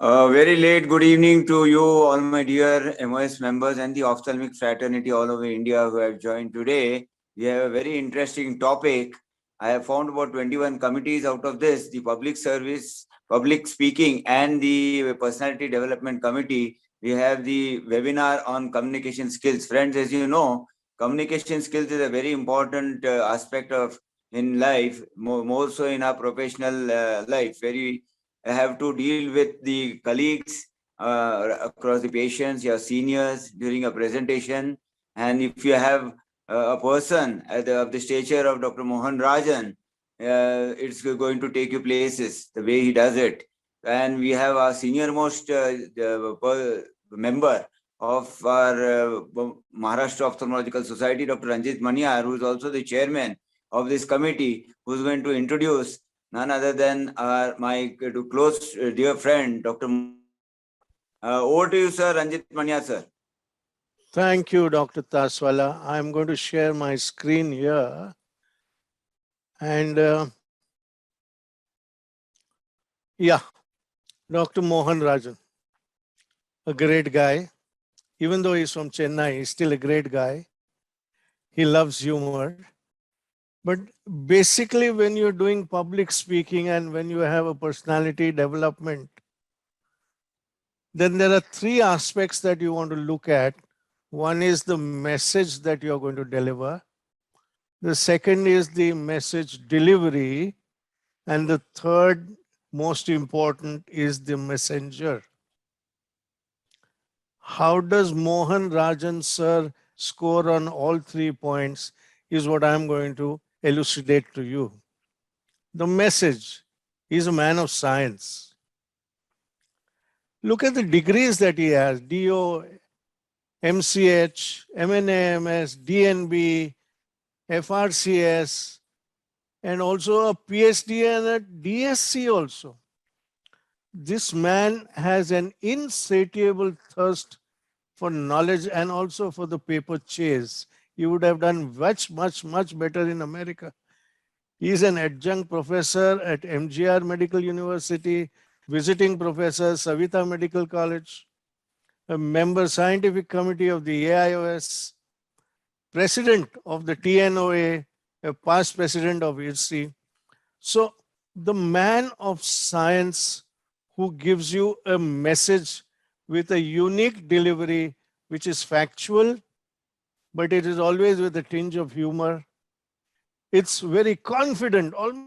Very late good evening to you, all my dear MOS members and the ophthalmic fraternity all over India who have joined today. We have a very interesting topic. I have found about 21 committees out of this, the public service, public speaking, and the personality development committee. We have the webinar on communication skills. Friends, as you know, communication skills is a very important aspect of in life, more so in our professional life. Very have to deal with the colleagues across the patients, your seniors during a presentation. And if you have a person of the stature of Dr. Mohan Rajan, it's going to take you places, the way he does it. And we have our senior most member of our Maharashtra Ophthalmological Society, Dr. Ranjit Maniar, who is also the chairman of this committee, who is going to introduce none other than my close dear friend, Dr. Over to you, sir, Ranjit Mania, sir. Thank you, Dr. Taswala. I'm going to share my screen here. And yeah, Dr. Mohan Rajan, a great guy. Even though he's from Chennai, he's still a great guy. He loves humor. But basically, when you're doing public speaking and when you have a personality development, then there are three aspects that you want to look at. One is the message that you're going to deliver. The second is the message delivery. And the third, most important, is the messenger. How does Mohan Rajan sir score on all 3 points is what I'm going to elucidate to you. The message. He's a man of science. Look at the degrees that he has: DO, MCH, MNAMS, DNB, FRCS, and also a PhD and a DSc also. This man has an insatiable thirst for knowledge and also for the paper chase. He would have done much better in America. He is an adjunct professor at MGR Medical University, visiting professor, Savita Medical College, a member scientific committee of the AIOS, president of the TNOA, a past president of IRSI. So the man of science who gives you a message with a unique delivery, which is factual, but it is always with a tinge of humor. It's very confident, almost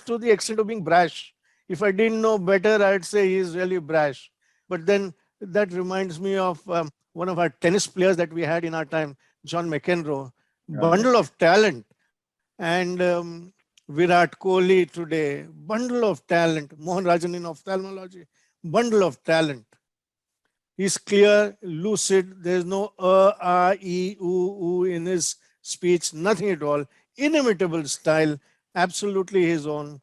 to the extent of being brash. If I didn't know better, I'd say he's really brash. But then that reminds me of one of our tennis players that we had in our time, John McEnroe, bundle of talent. And Virat Kohli today, bundle of talent. Mohan Rajan in ophthalmology, bundle of talent. He's clear, lucid. There's no e, oo in his speech, nothing at all. Inimitable style, absolutely his own.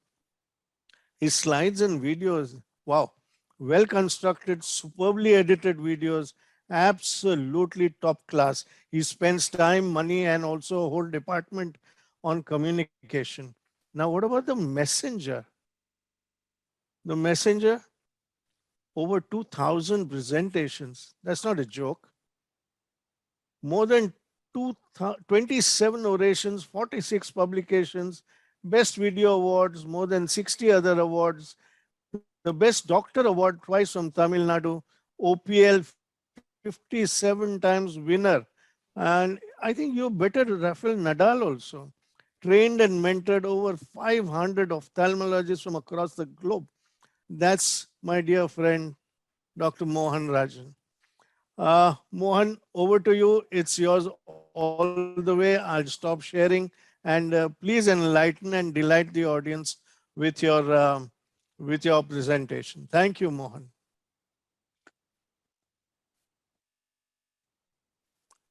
His slides and videos, wow, well constructed, superbly edited videos, absolutely top class. He spends time, money, and also a whole department on communication. Now, what about the messenger? The messenger, over 2,000 presentations. That's not a joke. More than 27 orations, 46 publications, Best Video Awards, more than 60 other awards, the Best Doctor Award twice from Tamil Nadu, OPL 57 times winner. And I think you're better Rafael Nadal also. Trained and mentored over 500 ophthalmologists from across the globe. That's my dear friend, Dr. Mohan Rajan. Mohan, over to you. It's yours all the way. I'll stop sharing, and please enlighten and delight the audience with your presentation. Thank you, Mohan.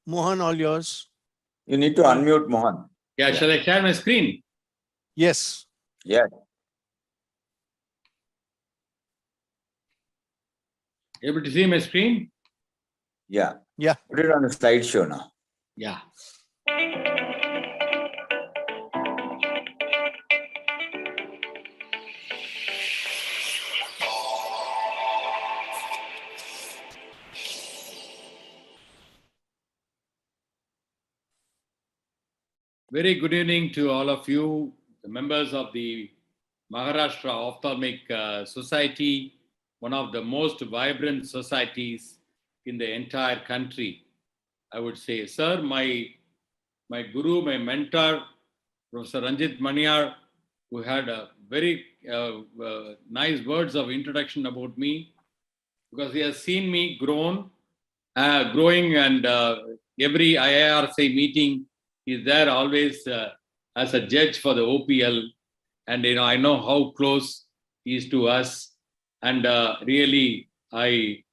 Mohan, all yours. You need to unmute Mohan. Yeah, shall I share my screen? Yes. Yeah. Able to see my screen? Yeah. Yeah. Put it on the slideshow now. Yeah. Very good evening to all of you, the members of the Maharashtra Ophthalmic Society, one of the most vibrant societies in the entire country. I would say, sir, my guru, my mentor, Professor Ranjit Maniar, who had a very nice words of introduction about me, because he has seen me growing, and every IIRC meeting is there always as a judge for the OPL, and I know how close he is to us, and really I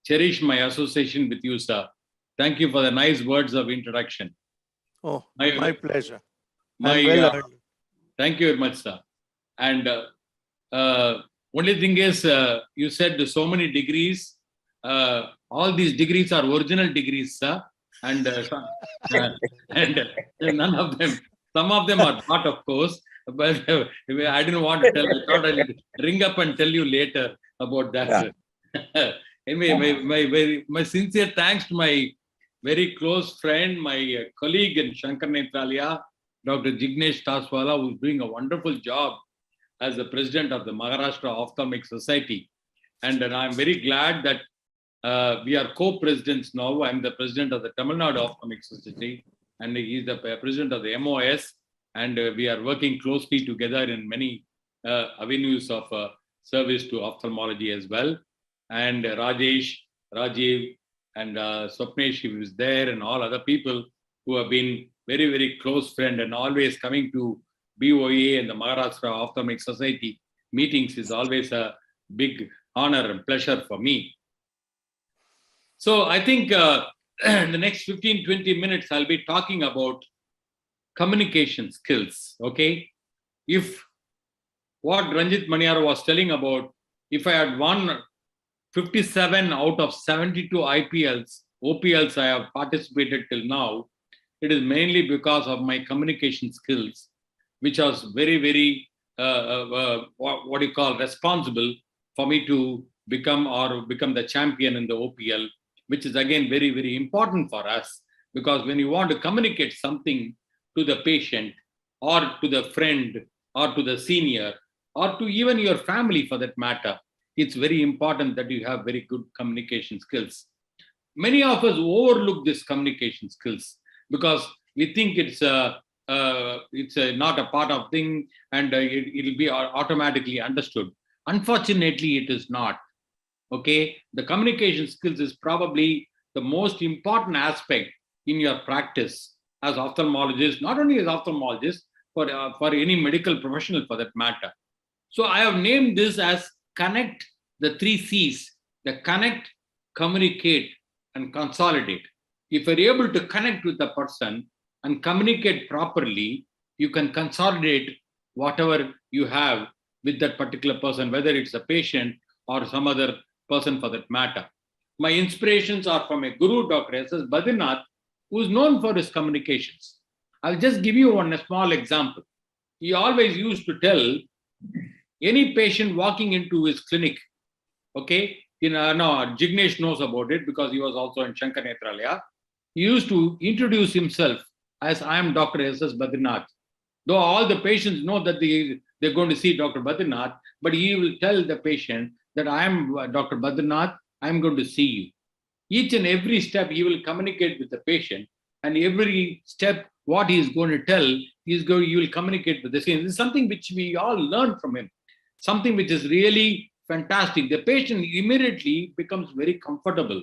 cherish my association with you, sir. Thank you for the nice words of introduction. Oh, my pleasure. My I'm well earned. Thank you very much, sir. And only thing is, you said so many degrees. All these degrees are original degrees, sir. And and none of them. Some of them are not, of course. But I didn't want to tell. I thought I'll ring up and tell you later about that. Yeah. Anyway, my sincere thanks to my very close friend, my colleague in Shankar Netralia, Dr. Jignesh Taswala, who's doing a wonderful job as the president of the Maharashtra Ophthalmic Society. And I'm very glad that we are co-presidents now. I'm the president of the Tamil Nadu Ophthalmic Society, and he's the president of the MOS. And we are working closely together in many avenues of service to ophthalmology as well. And Rajesh, Rajiv, and Swapnesh, who is there, and all other people who have been very, very close friend and always coming to BOA and the Maharashtra Ophthalmic Society meetings is always a big honor and pleasure for me. So I think in the next 15-20 minutes, I'll be talking about communication skills, okay? If what Ranjit Maniar was telling about, if I had won 57 out of 72 OPLs I have participated till now, it is mainly because of my communication skills, which was very, very, what do you call, responsible for me to become the champion in the OPL, which is again very, very important for us, because when you want to communicate something to the patient or to the friend or to the senior or to even your family for that matter, it's very important that you have very good communication skills. Many of us overlook these communication skills because we think it's not a part of thing and it'll be automatically understood. Unfortunately, it is not. Okay, the communication skills is probably the most important aspect in your practice as ophthalmologist, not only as ophthalmologist, for any medical professional for that matter. So I have named this as connect, the 3 C's, the connect, communicate, and consolidate. If you're able to connect with the person and communicate properly, you can consolidate whatever you have with that particular person, whether it's a patient or some other person for that matter. My inspirations are from a guru, Dr. S.S. Badrinath, who is known for his communications. I'll just give you one small example. He always used to tell any patient walking into his clinic, okay, Jignesh knows about it because he was also in Shankar Netralia. He used to introduce himself as I am Dr. S.S. Badrinath. Though all the patients know that they're going to see Dr. Badrinath, but he will tell the patient that I am Dr. Badrinath, I'm going to see you. Each and every step he will communicate with the patient, and every step what he is going to tell, he will communicate with the same. This is something which we all learn from him, something which is really fantastic. The patient immediately becomes very comfortable,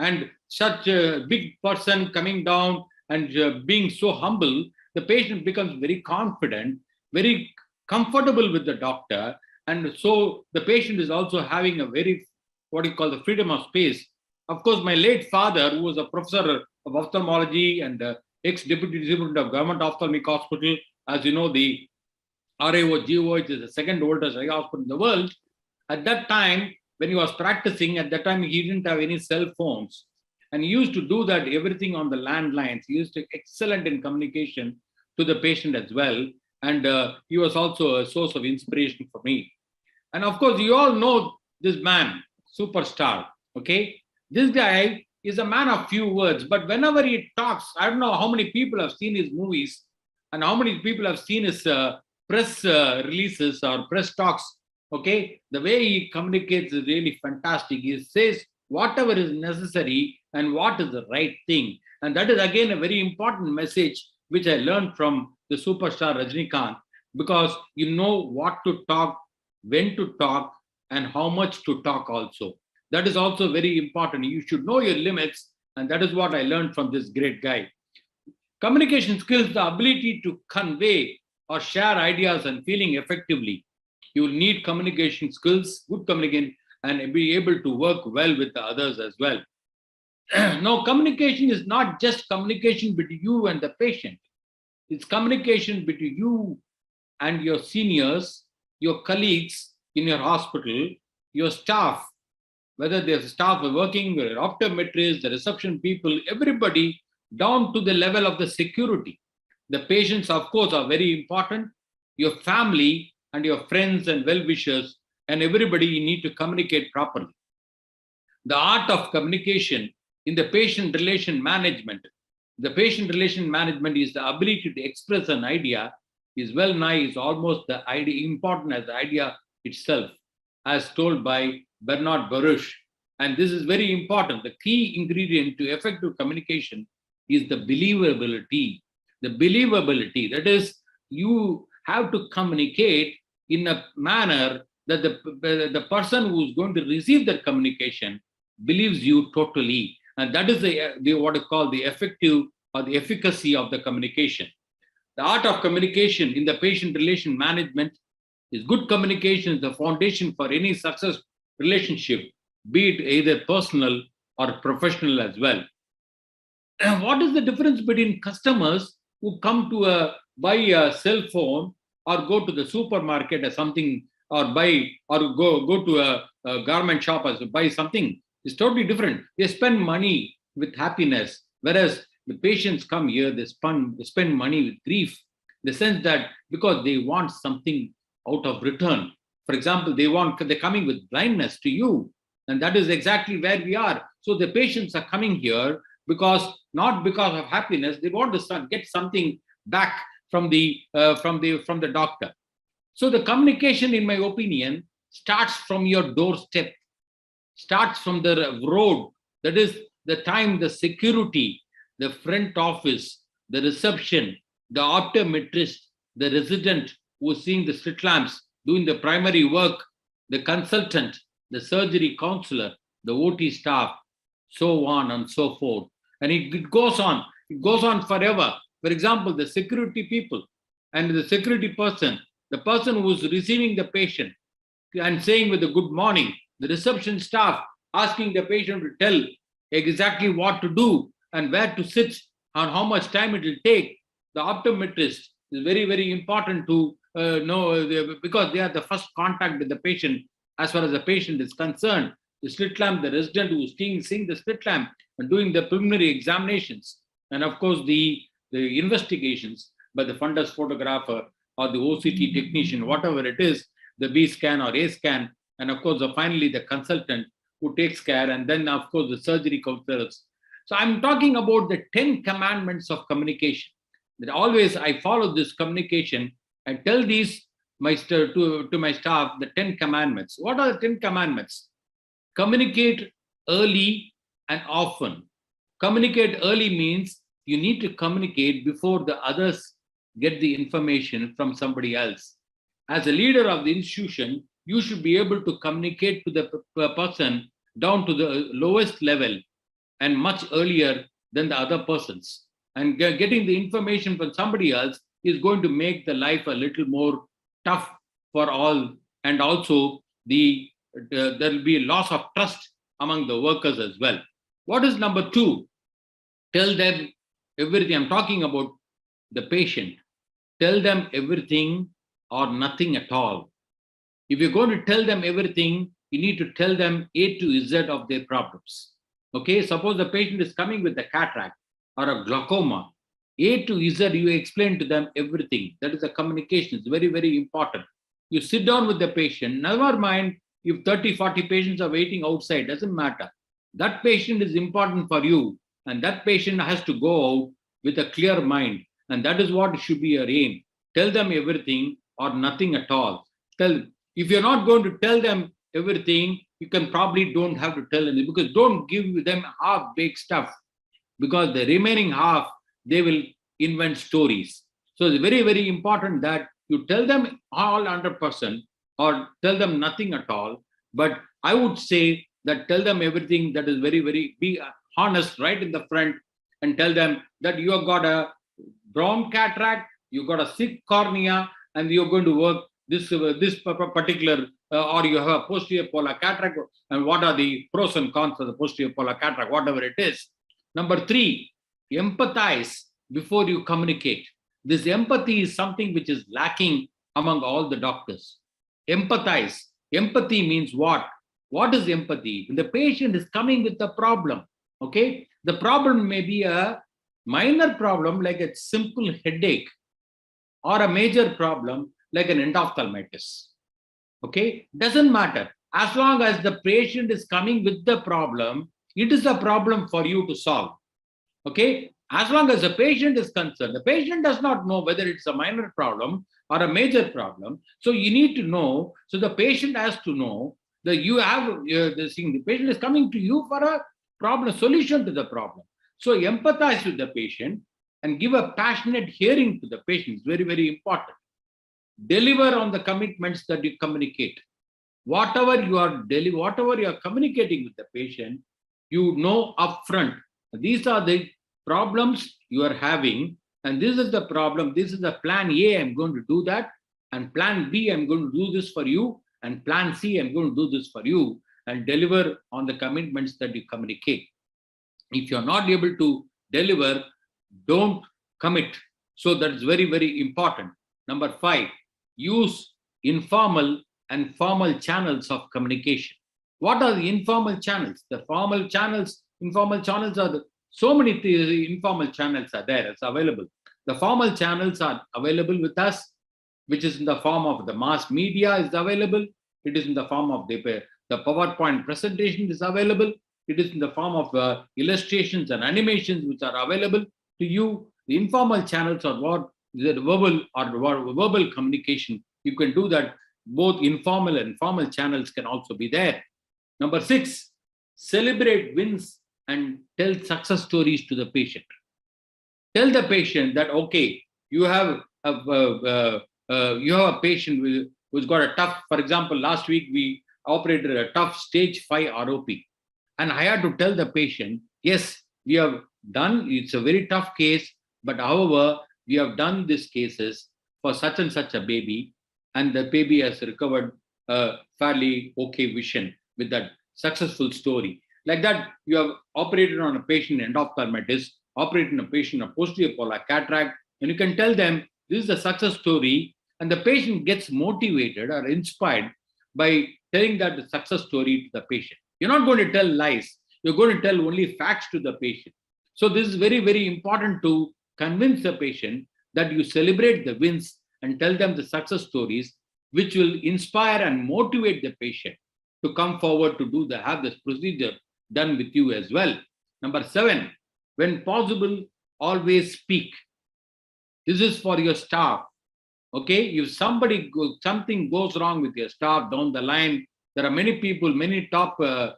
and such a big person coming down and being so humble, the patient becomes very confident, very comfortable with the doctor, and so the patient is also having a very, what you call, the freedom of space. Of course, my late father, who was a professor of ophthalmology and ex-deputy superintendent of Government Ophthalmic Hospital, as you know, the RAO-GOH is the second oldest eye hospital in the world. At that time, when he was practicing, at that time he didn't have any cell phones. And he used to do that everything on the landlines. He used to be excellent in communication to the patient as well. And he was also a source of inspiration for me. And of course, you all know this man, superstar, okay? This guy is a man of few words, but whenever he talks, I don't know how many people have seen his movies. And how many people have seen his press releases or press talks? Okay, the way he communicates is really fantastic. He says whatever is necessary and what is the right thing. And that is again a very important message which I learned from the superstar Rajnikant, because you know what to talk, when to talk, and how much to talk also. That is also very important. You should know your limits, and that is what I learned from this great guy. Communication skills, the ability to convey or share ideas and feeling effectively. You will need communication skills, good communication, and be able to work well with the others as well. Now, communication is not just communication between you and the patient. It's communication between you and your seniors, your colleagues in your hospital, your staff, whether there's staff working, the optometrists, the reception people, everybody, down to the level of the security. The patients, of course, are very important. Your family and your friends and well-wishers and everybody, you need to communicate properly. The art of communication in the patient relation management. The patient relation management is the ability to express an idea, is well nigh is almost the idea important as the idea itself, as told by Bernard Baruch. And this is very important. The key ingredient to effective communication is the believability. The believability, that is, you have to communicate in a manner that the person who is going to receive that communication believes you totally. And that is the what I call the effective or the efficacy of the communication. The art of communication in the patient relation management is good communication is the foundation for any success relationship, be it either personal or professional as well. And what is the difference between customers who come to buy a cell phone or go to the supermarket or something, or buy or go to a garment shop or buy something? It's totally different. They spend money with happiness, whereas the patients come here, they spend money with grief, the sense that because they want something out of return. For example, they're coming with blindness to you, and that is exactly where we are. So the patients are coming here not because of happiness. They want to get something back from the doctor. So the communication, in my opinion, starts from your doorstep, starts from the road. That is the time the security, the front office, the reception, the optometrist, the resident who is seeing the slit lamps, doing the primary work, the consultant, the surgery counselor, the OT staff, so on and so forth. And it goes on. It goes on forever. For example, the security people and the security person, the person who is receiving the patient and saying with a good morning, the reception staff asking the patient to tell exactly what to do and where to sit and how much time it will take. The optometrist is very, very important to know, because they are the first contact with the patient as far as the patient is concerned. The slit lamp, the resident who is seeing the slit lamp and doing the preliminary examinations, and of course the investigations by the fundus photographer or the OCT technician, whatever it is, the B scan or A scan, and of course finally the consultant who takes care, and then of course the surgery counselors. So I'm talking about the 10 commandments of communication. That always I follow this communication. I tell these to my staff the 10 commandments. What are the 10 commandments? Communicate early and often. Communicate early means you need to communicate before the others get the information from somebody else. As a leader of the institution, you should be able to communicate to the person down to the lowest level and much earlier than the other persons. And getting the information from somebody else is going to make the life a little more tough for all. And also there will be a loss of trust among the workers as well. What is number 2? Tell them everything. I'm talking about the patient. Tell them everything or nothing at all. If you're going to tell them everything, you need to tell them A to Z of their problems. Okay, suppose the patient is coming with a cataract or a glaucoma. A to Z, you explain to them everything. That is a communication. It's very, very important. You sit down with the patient. Never mind if 30, 40 patients are waiting outside. Doesn't matter. That patient is important for you. And that patient has to go out with a clear mind. And that is what should be your aim. Tell them everything or nothing at all. If you're not going to tell them everything, you can probably don't have to tell anything, because don't give them half-baked stuff, because the remaining half, they will invent stories. So it's very, very important that you tell them all 100% or tell them nothing at all. But I would say that tell them everything. That is very, very, be honest right in the front and tell them that you have got a brown cataract, you got a thick cornea, and you're going to work this particular, or you have a posterior polar cataract, and what are the pros and cons of the posterior polar cataract, whatever it is. Number 3, empathize before you communicate. This empathy is something which is lacking among all the doctors. Empathize. Empathy means what? What is empathy? When the patient is coming with a problem, okay? The problem may be a minor problem like a simple headache, or a major problem like an endophthalmitis. Okay? Doesn't matter. As long as the patient is coming with the problem, it is a problem for you to solve. Okay? As long as the patient is concerned, the patient does not know whether it's a minor problem or a major problem. So you need to know. So the patient has to know that you have this thing. The patient is coming to you for a problem, solution to the problem. So empathize with the patient and give a passionate hearing to the patient. It's very, very important. Deliver on the commitments that you communicate. Whatever you are communicating with the patient, you know upfront. These are the problems you are having, and this is the problem. This is the plan A, I'm going to do that, and plan B, I'm going to do this for you, and plan C, I'm going to do this for you, and deliver on the commitments that you communicate. If you're not able to deliver, don't commit. So that's very, very important. Number 5, use informal and formal channels of communication. What are the informal channels? The informal channels are so many informal channels are there. It's available. The formal channels are available with us, which is in the form of the mass media is available. It is in the form of the PowerPoint presentation is available. It is in the form of illustrations and animations which are available to you. The informal channels are what is verbal communication. You can do that. Both informal and formal channels can also be there. Number 6, celebrate wins and tell success stories to the patient. Tell the patient that, okay, you have a patient who's got a tough, for example, last week we operated a tough stage 5 ROP. And I had to tell the patient, yes, we have done, it's a very tough case, but however, we have done these cases for such and such a baby, and the baby has recovered fairly okay vision with that successful story. Like that, you have operated on a patient endophthalmitis, operated on a patient of posterior polar cataract, and you can tell them this is a success story, and the patient gets motivated or inspired by telling that success story to the patient. You're not going to tell lies. You're going to tell only facts to the patient. So this is very, very important to convince the patient that you celebrate the wins and tell them the success stories, which will inspire and motivate the patient to come forward to have this procedure done with you as well. Number 7, when possible, always speak. This is for your staff. Okay, if something goes wrong with your staff down the line, there are many people, many top, the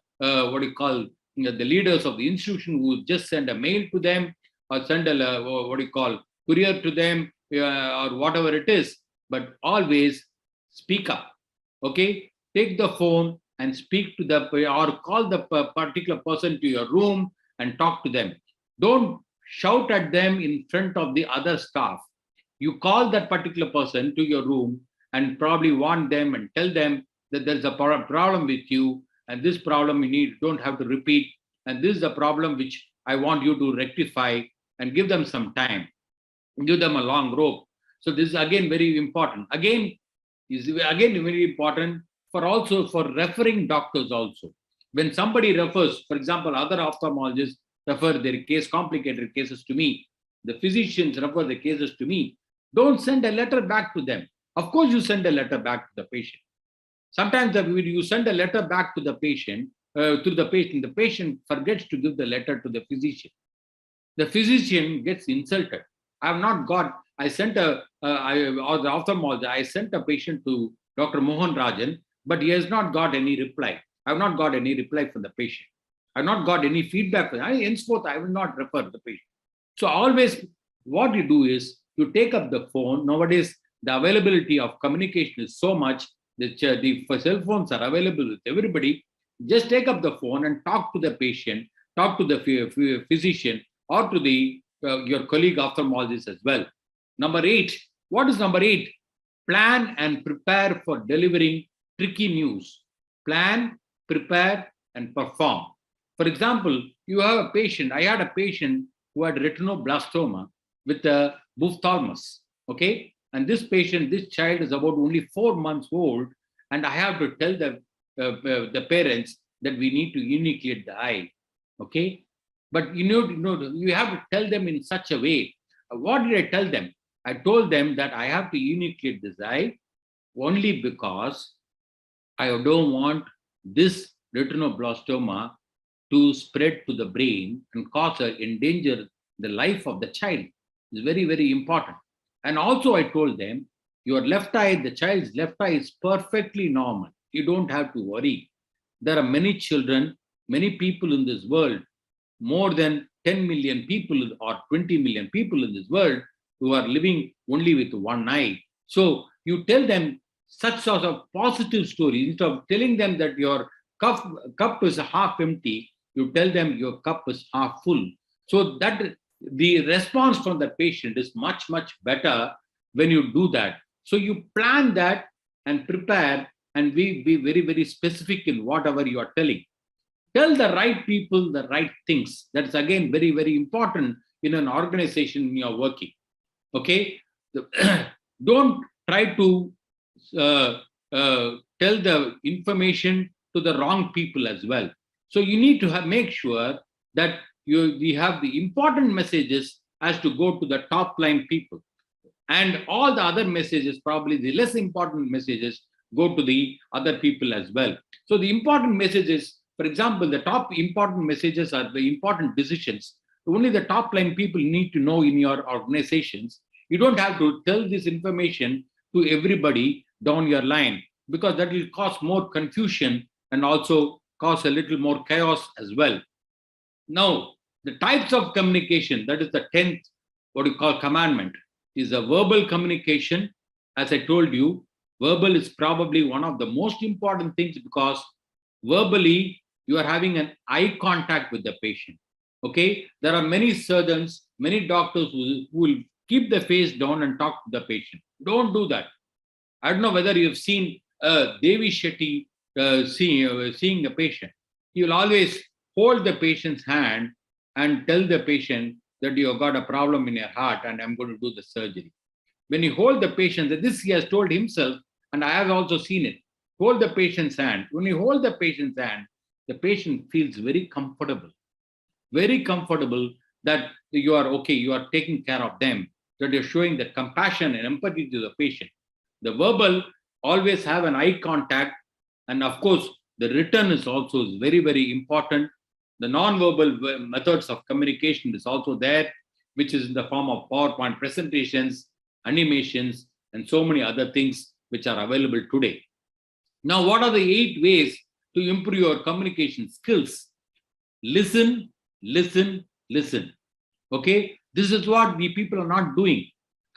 leaders of the institution who just send a mail to them or send a, courier to them or whatever it is, but always speak up. Okay, take the phone and speak to or call the particular person to your room and talk to them. Don't shout at them in front of the other staff. You call that particular person to your room and probably warn them and tell them that there's a problem with you, and this problem don't have to repeat, and this is a problem which I want you to rectify, and give them some time, give them a long rope. So this is again very important. Again very important for referring doctors also. When somebody refers, for example, other ophthalmologists refer their complicated cases to me, the physicians refer the cases to me, don't send a letter back to them. Of course, you send a letter back to the patient. Sometimes you send a letter back to the patient, the patient forgets to give the letter to the physician. The physician gets insulted. I have not got, I sent or the ophthalmologist, I sent a patient to Dr. Mohan Rajan, but he has not got any reply. I have not got any reply from the patient. I have not got any feedback. Henceforth, I will not refer the patient. So always what you do is you take up the phone. Nowadays, the availability of communication is so much. The cell phones are available with everybody. Just take up the phone and talk to the patient, talk to the physician, or to the your colleague ophthalmologist as well. Number 8. What is number 8? Plan and prepare for delivering tricky news. Plan, prepare, and perform. For example, you have a patient. I had a patient who had retinoblastoma with a ophthalmus. Okay, and this child is about only 4 months old, and I have to tell the parents that we need to enucleate the eye. Okay, but you have to tell them in such a way. What did I tell them? I told them that I have to enucleate this eye only because I don't want this retinoblastoma to spread to the brain and endanger the life of the child. It's very, very important. And also I told them, your left eye, the child's left eye is perfectly normal. You don't have to worry. There are many children, many people in this world, more than 10 million people or 20 million people in this world who are living only with one eye. So you tell them such sort of positive stories. Instead of telling them that your cup is half empty, you tell them your cup is half full. So that the response from the patient is much, much better when you do that. So you plan that and prepare and be very, very specific in whatever you are telling. Tell the right people the right things. That's again very, very important in an organization you are working. Okay, don't try to tell the information to the wrong people as well. So you need to make sure that we have the important messages as to go to the top line people, and all the other messages, probably the less important messages, go to the other people as well. So the important messages, for example, the top important messages are the important decisions. Only the top line people need to know in your organizations. You don't have to tell this information to everybody down your line, because that will cause more confusion and also cause a little more chaos as well. Now, the types of communication, that is the 10th, what you call commandment, is a verbal communication. As I told you, verbal is probably one of the most important things, because verbally you are having an eye contact with the patient. Okay, there are many surgeons, many doctors who will keep the face down and talk to the patient. Don't do that. I don't know whether you have seen Devi Shetty seeing a patient. He will always hold the patient's hand and tell the patient that you have got a problem in your heart and I'm going to do the surgery. When you hold the patient, this he has told himself, and I have also seen it, hold the patient's hand. When you hold the patient's hand, the patient feels very comfortable that you are okay, you are taking care of them, that you're showing the compassion and empathy to the patient. The verbal always have an eye contact, and of course, the written is also very, very important. The non-verbal methods of communication is also there, which is in the form of PowerPoint presentations, animations, and so many other things which are available today. Now, what are the 8 ways to improve your communication skills? Listen, listen, listen. Okay, this is what the people are not doing.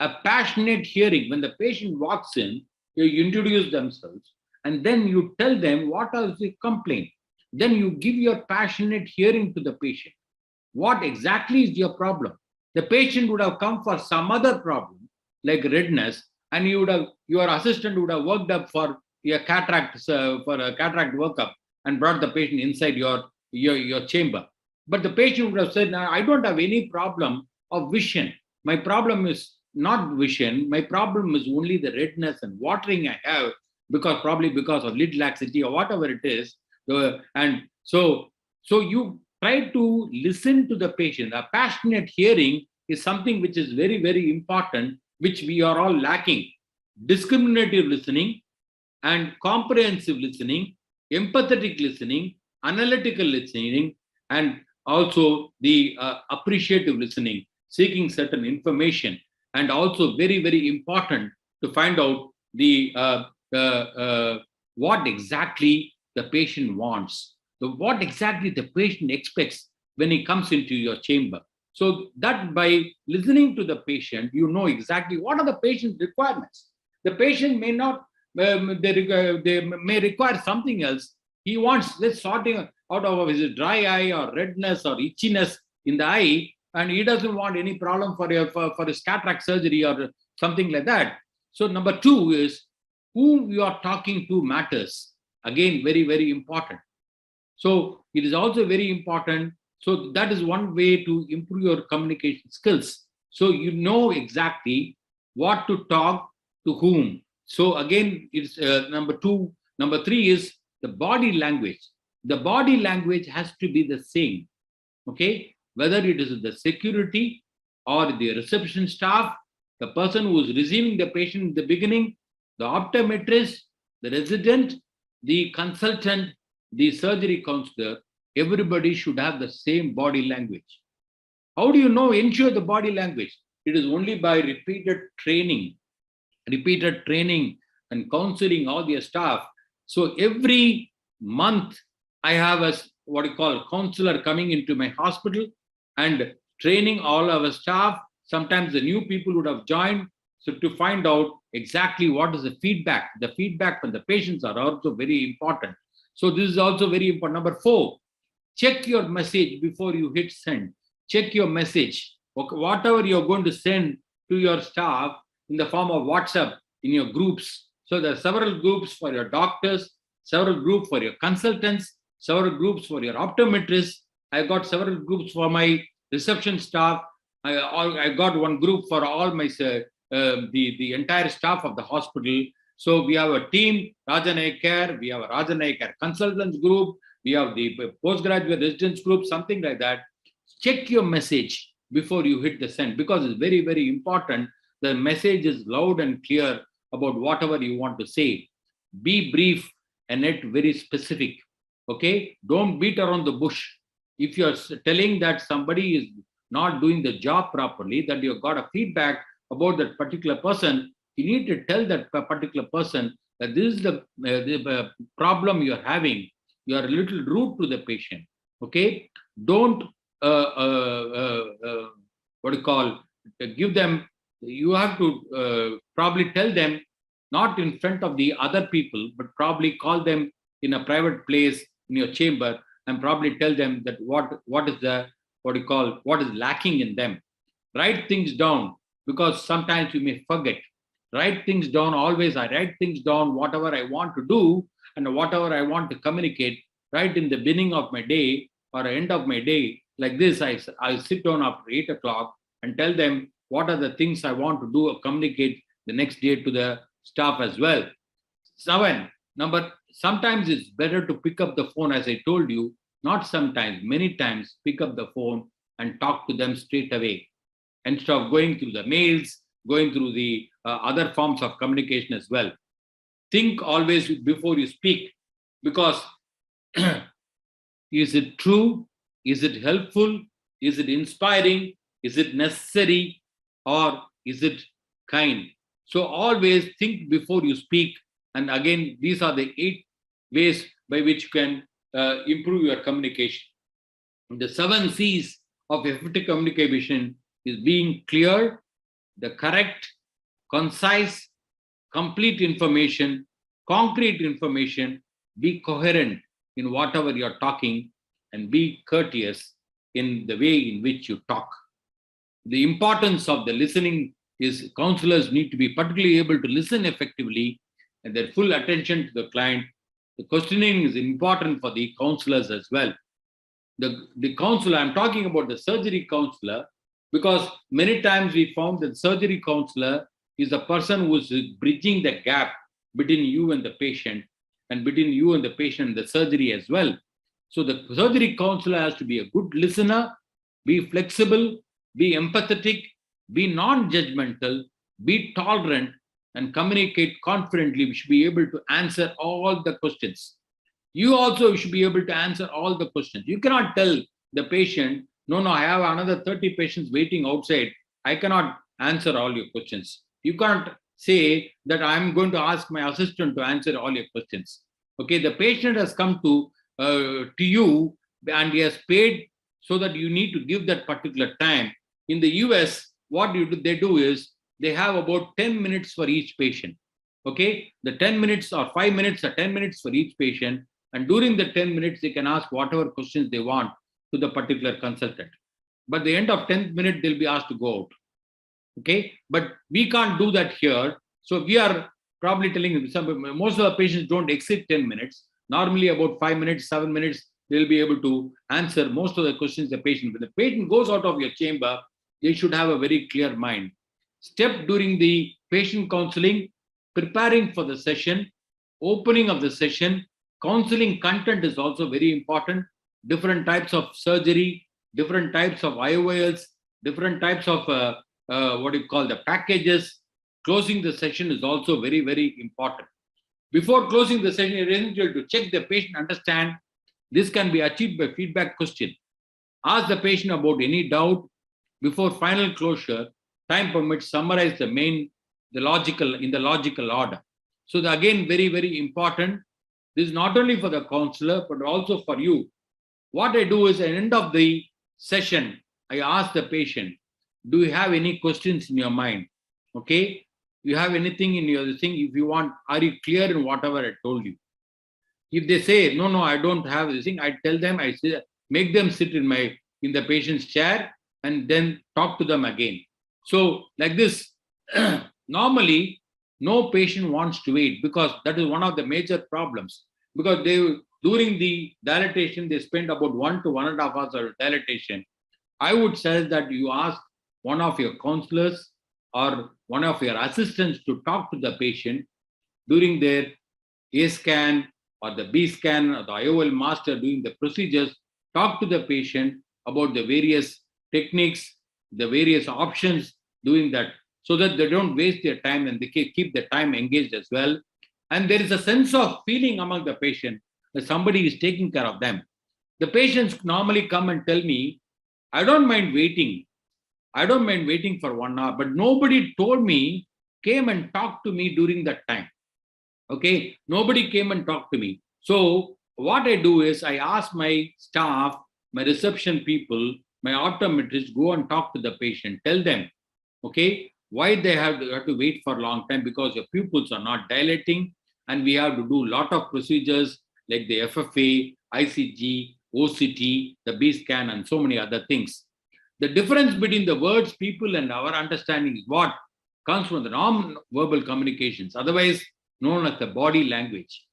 A passionate hearing. When the patient walks in, you introduce themselves, and then you tell them what is the complaint. Then you give your passionate hearing to the patient. What exactly is your problem? The patient would have come for some other problem, like redness, and your assistant would have worked up for a cataract workup and brought the patient inside your chamber. But the patient would have said, "No, I don't have any problem of vision. My problem is not vision. My problem is only the redness and watering I have, probably because of lid laxity or whatever it is." And so you try to listen to the patient. A passionate hearing is something which is very, very important, which we are all lacking. Discriminative listening and comprehensive listening, empathetic listening, analytical listening, and also the appreciative listening. seeking certain information, and also very, very important to find out what exactly the patient wants, what exactly the patient expects when he comes into your chamber. So that by listening to the patient, you know exactly what are the patient's requirements. The patient may not, they may require something else. He wants, let's sorting out of his dry eye or redness or itchiness in the eye, and he doesn't want any problem for his cataract surgery or something like that. So number two is who you are talking to matters. Again, very, very important. So it is also very important. So that is one way to improve your communication skills. So you know exactly what to talk to whom. So again, it's number two. Number three is the body language. The body language has to be the same. Okay, whether it is the security or the reception staff, the person who is receiving the patient in the beginning, the optometrist, the resident, the consultant, the surgery counselor, everybody should have the same body language. How do you know, ensure the body language? It is only by repeated training and counseling all their staff. So every month I have a what you call counselor coming into my hospital and training all our staff. Sometimes the new people would have joined. So to find out exactly what is the feedback from the patients are also very important. So this is also very important. Number four, check your message before you hit send. Check your message. Whatever you're going to send to your staff in the form of WhatsApp in your groups. So there are several groups for your doctors, several groups for your consultants, several groups for your optometrists. I got several groups for my reception staff. I got one group for all my the entire staff of the hospital. So we have a team, Rajan Eye Care, we have a Rajan Eye Care consultants group, we have the postgraduate residence group, something like that. Check your message before you hit the send, because it's very, very important. The message is loud and clear about whatever you want to say. Be brief and yet very specific. Okay, don't beat around the bush. If you're telling that somebody is not doing the job properly, that you've got a feedback about that particular person, you need to tell that particular person that this is the problem you're having. You are a little rude to the patient. Okay, don't what do you call, give them, you have to probably tell them, not in front of the other people, but probably call them in a private place in your chamber and probably tell them that what is the, what do you call, what is lacking in them. Write things down, because sometimes you may forget. Write things down. Always I write things down, whatever I want to do and whatever I want to communicate, right in the beginning of my day or end of my day. Like this, I sit down after 8 o'clock and tell them what are the things I want to do or communicate the next day to the staff as well. 7, sometimes it's better to pick up the phone, as I told you, not sometimes, many times, pick up the phone and talk to them straight away, instead of going through the mails, going through the other forms of communication as well. Think always before you speak, because is it true? Is it helpful? Is it inspiring? Is it necessary? Or is it kind? So always think before you speak. And again, these are the 8 ways by which you can improve your communication. The 7 C's of effective communication is being clear, the correct, concise, complete information, concrete information, be coherent in whatever you're talking, and be courteous in the way in which you talk. The importance of the listening is counselors need to be particularly able to listen effectively and their full attention to the client. The questioning is important for the counselors as well. The counselor, I'm talking about the surgery counselor, because many times we found that surgery counselor is the person who is bridging the gap between you and the patient, and between you and the patient and the surgery as well. So the surgery counselor has to be a good listener, be flexible, be empathetic, be non-judgmental, be tolerant, and communicate confidently. We should be able to answer all the questions. You also should be able to answer all the questions. You cannot tell the patient no, I have another 30 patients waiting outside. I cannot answer all your questions. You can't say that I'm going to ask my assistant to answer all your questions. Okay, the patient has come to you and he has paid so that you need to give that particular time. In the US, what they do is they have about 10 minutes for each patient. Okay, the 10 minutes or 5 minutes or 10 minutes for each patient. And during the 10 minutes, they can ask whatever questions they want to the particular consultant. But at the end of 10th minute, they'll be asked to go out. Okay, but we can't do that here. So we are probably telling most of the patients don't exceed 10 minutes. Normally about 5 minutes, 7 minutes, they'll be able to answer most of the questions the patient. When the patient goes out of your chamber, they should have a very clear mind. Step during the patient counseling, preparing for the session, opening of the session, counseling content is also very important. Different types of surgery, different types of IOLs, different types of the packages. Closing the session is also very, very important. Before closing the session, it is essential to check the patient, understand. This can be achieved by feedback question. Ask the patient about any doubt. Before final closure, time permits, summarize the logical order. So again, very, very important. This is not only for the counselor, but also for you. What I do is at the end of the session, I ask the patient, do you have any questions in your mind? Okay. You have anything in your thing? If you want, are you clear in whatever I told you? If they say, no, I don't have this thing, I tell them, I say, make them sit in the patient's chair and then talk to them again. So like this, normally, no patient wants to wait because that is one of the major problems. Because during the dilatation, they spend about 1 to 1.5 hours of dilatation. I would say that you ask one of your counselors or one of your assistants to talk to the patient during their A scan or the B scan or the IOL master doing the procedures. Talk to the patient about the various techniques, the various options doing that, so that they don't waste their time and they keep the time engaged as well. And there is a sense of feeling among the patient that somebody is taking care of them. The patients normally come and tell me, I don't mind waiting for 1 hour, but nobody came and talked to me during that time. Okay, nobody came and talked to me. So what I do is I ask my staff, my reception people, my optometrist, go and talk to the patient, tell them, okay, why they have to wait for a long time, because your pupils are not dilating and we have to do a lot of procedures like the FFA, ICG, OCT, the B scan and so many other things. The difference between the words, people and our understanding is what comes from the non-verbal communications, otherwise known as the body language.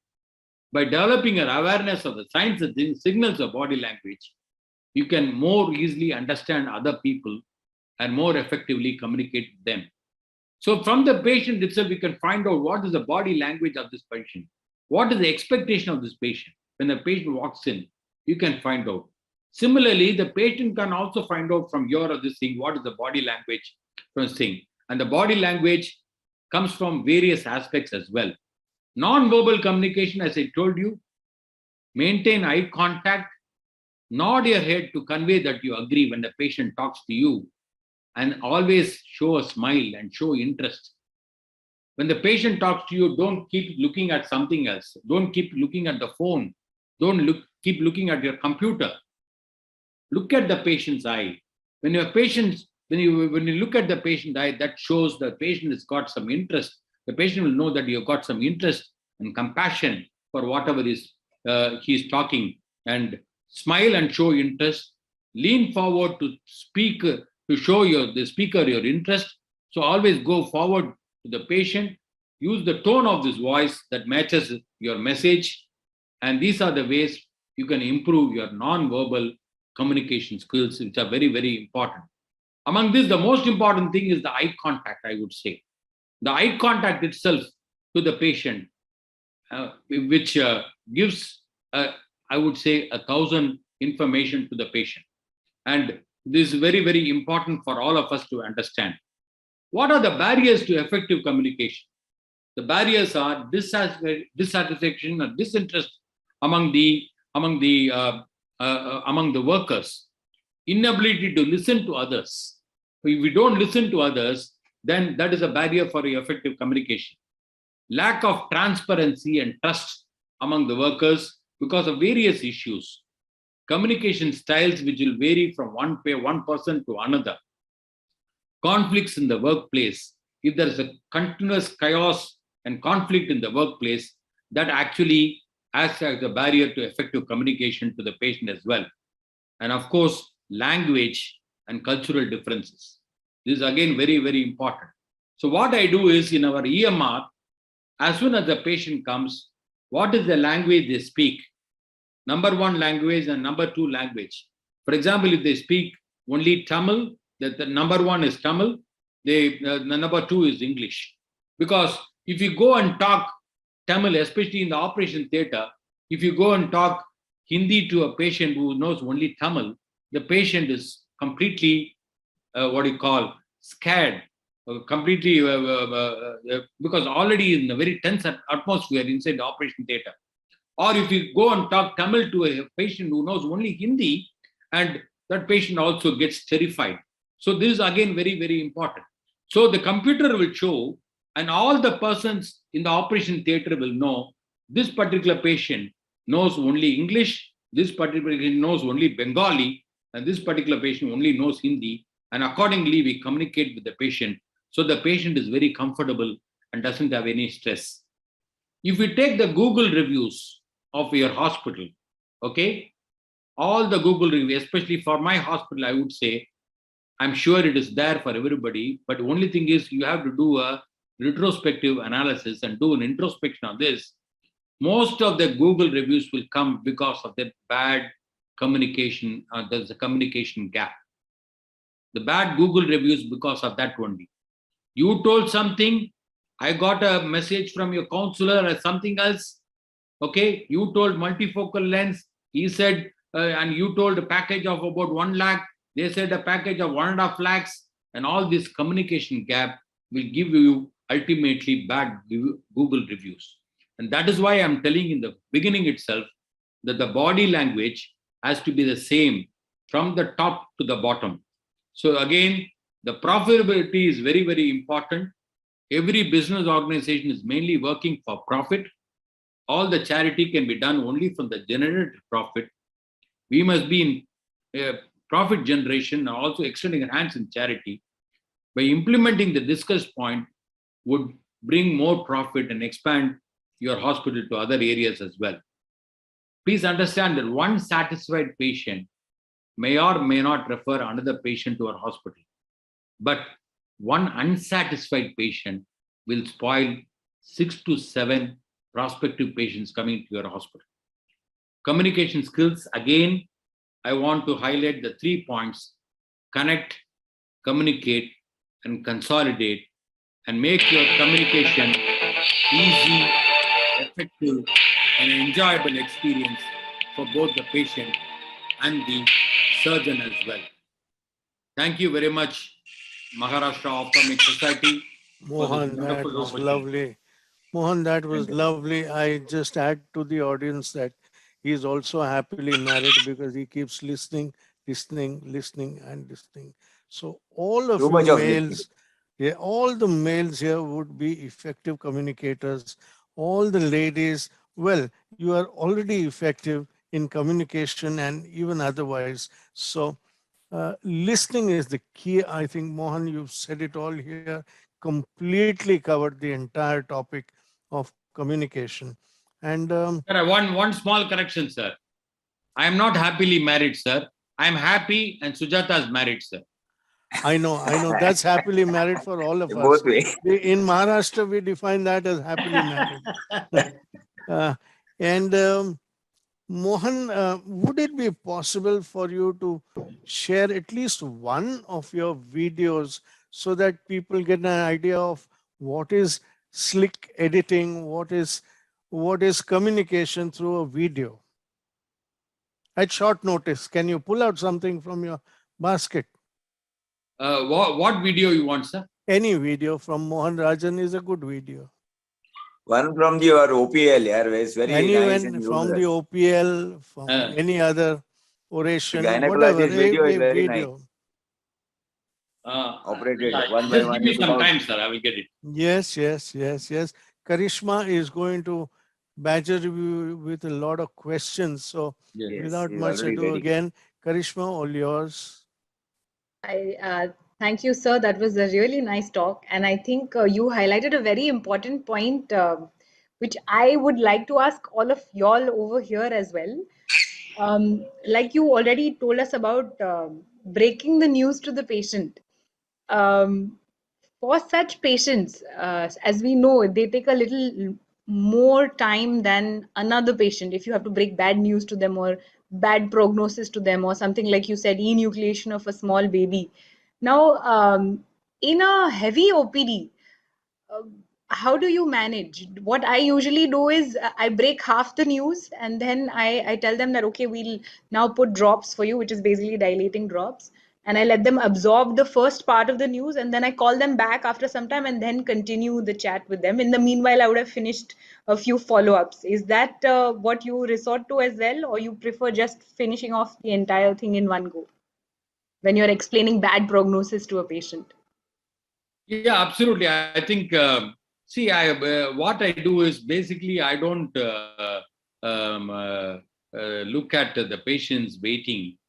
By developing an awareness of the signs and signals of body language, you can more easily understand other people and more effectively communicate with them. So from the patient itself, we can find out what is the body language of this patient. What is the expectation of this patient? When the patient walks in, you can find out. Similarly, the patient can also find out from your or this thing, what is the body language from this thing. And the body language comes from various aspects as well. Non-verbal communication, as I told you, maintain eye contact, nod your head to convey that you agree when the patient talks to you, and always show a smile and show interest. When the patient talks to you, don't keep looking at something else. Don't keep looking at the phone. Don't keep looking at your computer. Look at the patient's eye. When you look at the patient's eye, that shows the patient has got some interest. The patient will know that you've got some interest and compassion for whatever he's talking. And smile and show interest. Lean forward to speak, to show the speaker your interest. So always go forward to the patient. Use the tone of this voice that matches your message. And these are the ways you can improve your non-verbal communication skills, which are very, very important. Among this, the most important thing is the eye contact, I would say. The eye contact itself to the patient, which gives, I would say, 1,000 information to the patient. And this is very, very important for all of us to understand. What are the barriers to effective communication? The barriers are dissatisfaction or disinterest among the workers. inability to listen to others. If we don't listen to others, then that is a barrier for effective communication. Lack of transparency and trust among the workers because of various issues. Communication styles which will vary from one person to another. Conflicts in the workplace. If there is a continuous chaos and conflict in the workplace, that actually acts as a barrier to effective communication to the patient as well. And of course, language and cultural differences. This is again very, very important. So what I do is in our EMR, as soon as the patient comes, what is the language they speak? Number one language and number two language. For example, if they speak only Tamil, the number one is Tamil, the number two is English. Because if you go and talk Tamil, especially in the operation theater, if you go and talk Hindi to a patient who knows only Tamil, the patient is completely, scared, completely, because already in a very tense atmosphere inside the operation theater. Or if you go and talk Tamil to a patient who knows only Hindi, and that patient also gets terrified. So this is again very, very important. So the computer will show, and all the persons in the operation theater will know this particular patient knows only English, this particular patient knows only Bengali, and this particular patient only knows Hindi. And accordingly, we communicate with the patient. So the patient is very comfortable and doesn't have any stress. If we take the Google reviews of your hospital, okay, all the Google reviews, especially for my hospital, I would say, I'm sure it is there for everybody, but the only thing is you have to do a retrospective analysis and do an introspection on this. Most of the Google reviews will come because of the bad communication, there's a communication gap. The bad Google reviews because of that only. You told something, I got a message from your counselor or something else. Okay, you told multifocal lens, he said, and you told a package of about 1 lakh, they said a package of 1.5 lakhs, and all this communication gap will give you ultimately bad Google reviews. And that is why I'm telling in the beginning itself that the body language has to be the same from the top to the bottom. So again, the profitability is very, very important. Every business organization is mainly working for profit. All the charity can be done only from the generated profit. We must be in profit generation and also extending our hands in charity. By implementing the discussed point would bring more profit and expand your hospital to other areas as well. Please understand that one satisfied patient may or may not refer another patient to our hospital. But one unsatisfied patient will spoil 6 to 7 prospective patients coming to your hospital. Communication skills, again, I want to highlight the 3 points: connect, communicate, and consolidate, and make your communication easy, effective, and enjoyable experience for both the patient and the surgeon as well. Thank you very much, Maharashtra Ophthalmic Society. Mohan, that was lovely. Mohan, that was lovely. I just add to the audience that he is also happily married because he keeps listening, and listening. So all of you males, yeah, all the males here would be effective communicators. All the ladies, well, you are already effective in communication and even otherwise. So listening is the key. I think, Mohan, you've said it all here, completely covered the entire topic of communication. And one small correction, sir. I am not happily married, sir. I am happy and Sujata is married, sir. I know. That's happily married for all of us. In Maharashtra, we define that as happily married. Mohan, would it be possible for you to share at least one of your videos so that people get an idea of what is slick editing, what is communication through a video? At short notice, can you pull out something from your basket? What video you want, sir? Any video from Mohan Rajan is a good video. One from your OPL, yeah, it's very nice. From the OPL, from any other. oration, whatever, Gynecologist video is a very nice. video. Operated one by Just one. give me You some found- time, sir. I will get it. Yes. Karishma is going to badger you with a lot of questions. So Yes. Yes, without he's much already ado, ready. again, Karishma, all yours. Thank you, sir. That was a really nice talk. And I think you highlighted a very important point, which I would like to ask all of y'all over here as well. Like you already told us about breaking the news to the patient. Um, for such patients, as we know, they take a little more time than another patient. If you have to break bad news to them or bad prognosis to them or something like you said, enucleation of a small baby. Now, in a heavy OPD, uh, how do you manage? What I usually do is I break half the news and then I tell them that, okay, we'll now put drops for you, which is basically dilating drops. And I let them absorb the first part of the news and then I call them back after some time and then continue the chat with them. In the meanwhile, I would have finished a few follow ups. Is that what you resort to as well, or you prefer just finishing off the entire thing in one go when you're explaining bad prognosis to a patient? Yeah, absolutely. I think, see, what I do is basically I don't um, uh, look at the patients waiting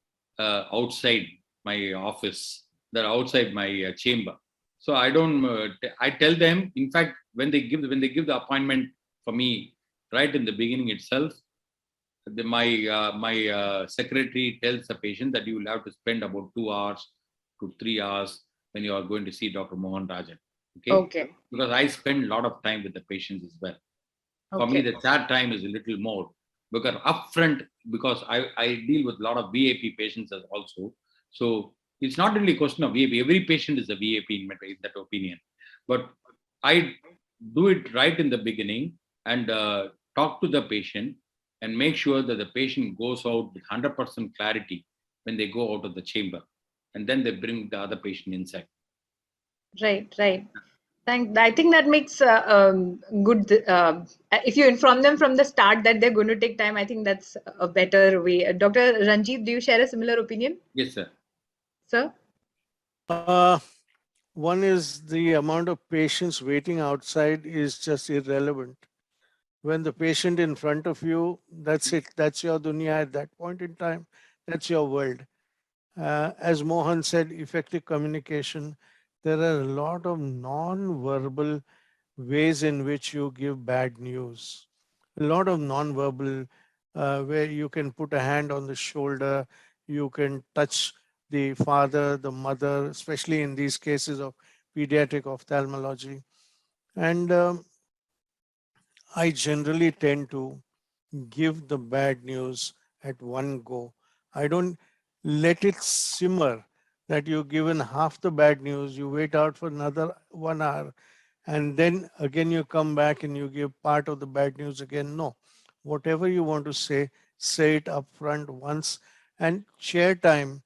outside my office. They're outside my chamber. So I don't. I tell them. In fact, when they give the appointment for me right in the beginning itself, my secretary tells the patient that you will have to spend about 2 hours to 3 hours when you are going to see Dr. Mohan Rajan. Okay. Because I spend a lot of time with the patients as well. For me, Okay. the chat time is a little more because upfront, because I deal with a lot of VAP patients as also. So it's not really a question of VAP. Every patient is a VAP in that opinion. But I do it right in the beginning and talk to the patient and make sure that the patient goes out with 100% clarity when they go out of the chamber. And then they bring the other patient inside. Right. I think that makes good. If you inform them from the start that they're going to take time, I think that's a better way. Dr. Ranjit, do you share a similar opinion, Yes, sir. sir? Uh, One is the amount of patients waiting outside is just irrelevant. When the patient in front of you, that's it. That's your dunya at that point in time. That's your world. As Mohan said, effective communication. There are a lot of non-verbal ways in which you give bad news. A lot of non-verbal where you can put a hand on the shoulder, you can touch the father, the mother, especially in these cases of pediatric ophthalmology. And I generally tend to give the bad news at one go. I don't let it simmer that you've given half the bad news, you wait out for another 1 hour, and then again you come back and you give part of the bad news again. No, whatever you want to say it up front once. And chair time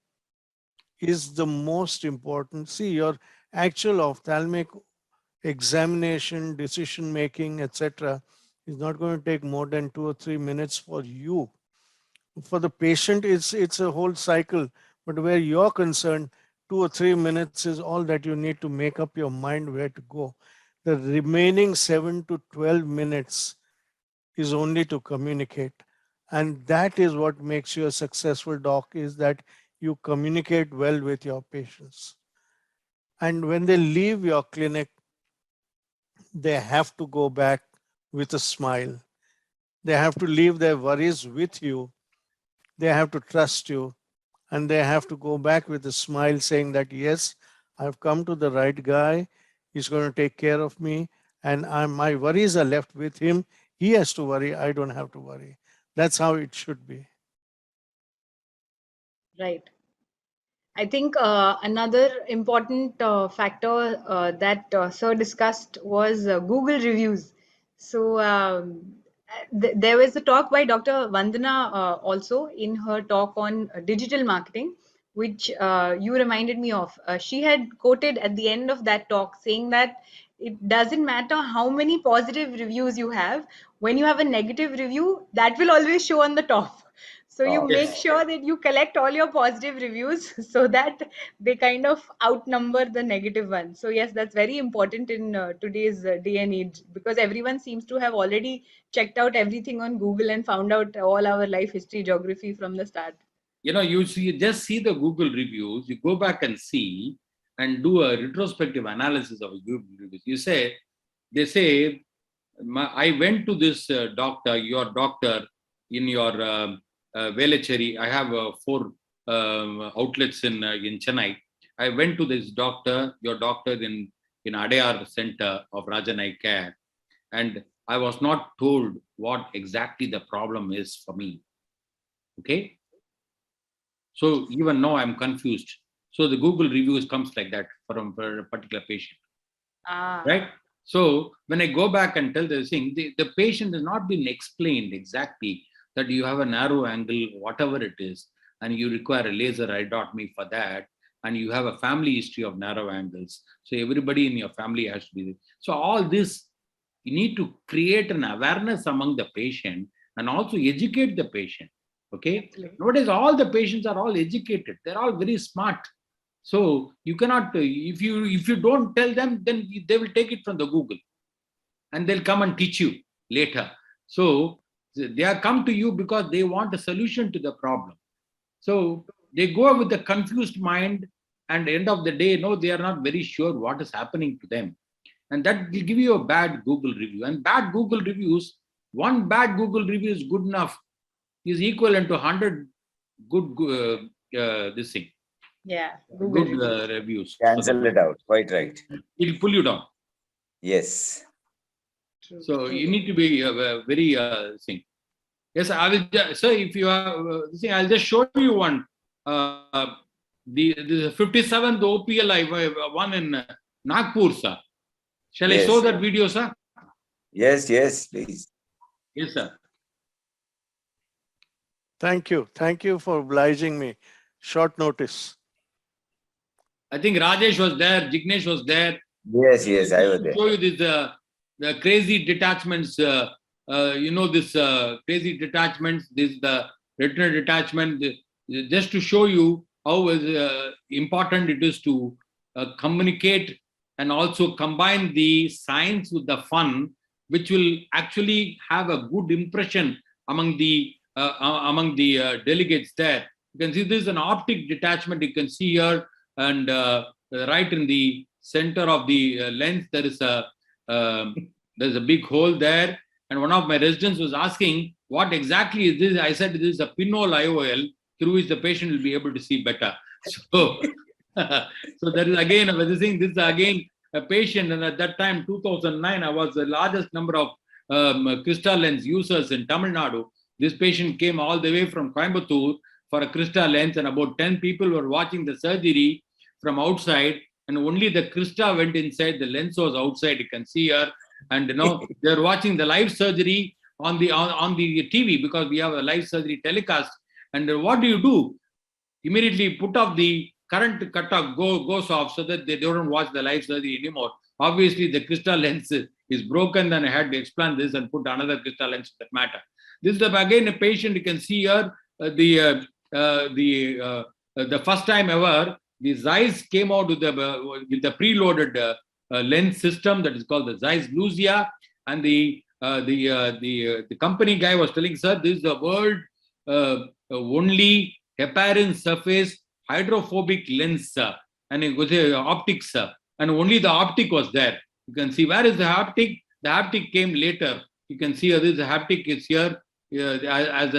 is the most important. See, your actual ophthalmic examination, decision making, etc., is not going to take more than 2 or 3 minutes for you. For the patient, it's a whole cycle. But where you're concerned, 2 or 3 minutes is all that you need to make up your mind where to go. The remaining 7 to 12 minutes is only to communicate. And that is what makes you a successful doc, is that you communicate well with your patients. And when they leave your clinic, they have to go back with a smile. They have to leave their worries with you. They have to trust you. And they have to go back with a smile saying that, yes, I've come to the right guy. He's going to take care of me. And my worries are left with him. He has to worry. I don't have to worry. That's how it should be. Right. I think another important factor that Sir discussed was Google reviews. So there was a talk by Dr. Vandana also in her talk on digital marketing, which you reminded me of. She had quoted at the end of that talk saying that it doesn't matter how many positive reviews you have, when you have a negative review, that will always show on the top. So you Oh. make sure that you collect all your positive reviews so that they kind of outnumber the negative ones. So yes, that's very important in today's day and age, because everyone seems to have already checked out everything on Google and found out all our life history, geography from the start. You just see the Google reviews, you go back and see and do a retrospective analysis of Google reviews. They say, I went to this doctor, your doctor in your Velachery. I have 4 outlets in Chennai. I went to this doctor, your doctor in Adayar Center of Rajanai Care, and I was not told what exactly the problem is for me. Okay? So even now I'm confused. So the Google reviews comes like that for a particular patient. Right? So when I go back and tell the thing, the patient has not been explained exactly that you have a narrow angle, whatever it is, and you require a laser idotomy for that, and you have a family history of narrow angles. So everybody in your family has to be there. So all this, you need to create an awareness among the patient and also educate the patient. Okay? Nowadays, all the patients are all educated. They're all very smart. So you cannot, if you don't tell them, then they will take it from the Google and they'll come and teach you later. So they are come to you because they want a solution to the problem. So they go with a confused mind, and end of the day, no, they are not very sure what is happening to them. And that will give you a bad Google review. And bad Google reviews, one bad Google review is good enough, is equivalent to 100 good this thing. Yeah, good reviews. Cancel it out. Quite right. It'll pull you down. Yes. True. So you need to be very thing. Yes, I will. So if you have, I'll just show you one. The 57th OPL one in Nagpur, sir. Shall I show that video, sir? Yes, yes, please. Yes, sir. Thank you. Thank you for obliging me. Short notice. I think Rajesh was there, Jignesh was there. Yes, yes, I was there. Show you this the crazy detachments. This crazy detachments. This the retinal detachment. Just to show you how important it is to communicate and also combine the science with the fun, which will actually have a good impression among the delegates there. You can see this is an optic detachment. You can see here, and right in the center of the lens, there is there's a big hole there. And one of my residents was asking, what exactly is this? I said, this is a pinhole IOL through which the patient will be able to see better. So, so there is again, this is again a patient, and at that time, 2009, I was the largest number of crystal lens users in Tamil Nadu. This patient came all the way from Coimbatore for a crystal lens, and about 10 people were watching the surgery from outside, and only the crystal went inside. The lens was outside. You can see here, and they're watching the live surgery on the TV, because we have a live surgery telecast. And what do? Immediately put off the current cut-off, goes off, so that they don't watch the live surgery anymore. Obviously, the crystal lens is broken. Then I had to explant this and put another crystal lens for that matter. This is again a patient. You can see here the first time ever the Zeiss came out with the preloaded lens system that is called the Zeiss Lucia, and the company guy was telling, sir, this is the world only heparin surface hydrophobic lens, and it was optics, and only the optic was there. You can see, where is the haptic? The haptic came later. You can see this haptic is here as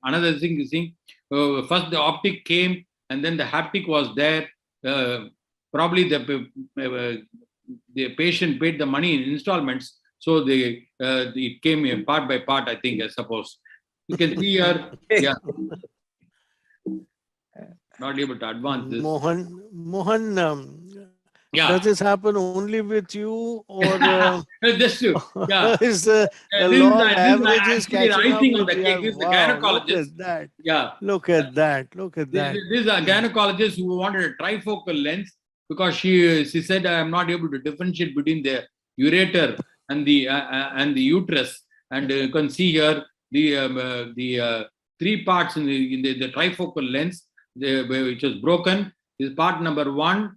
another thing. You see, first the optic came, and then the haptic was there. Probably the patient paid the money in installments, so it came part by part, I think, I suppose. You can see here, yeah. Not able to advance this. Mohan, yeah. Does this happen only with you, or just to, yeah. is the law of averages catching up icing on with the cake? This is the wow, gynecologist. look at that. Yeah. Look at that. Look at that. This is a gynecologist who wanted a trifocal lens, because she said, I am not able to differentiate between the ureter and the uterus. And you can see here the three parts in the trifocal lens, which was broken. Is part number 1,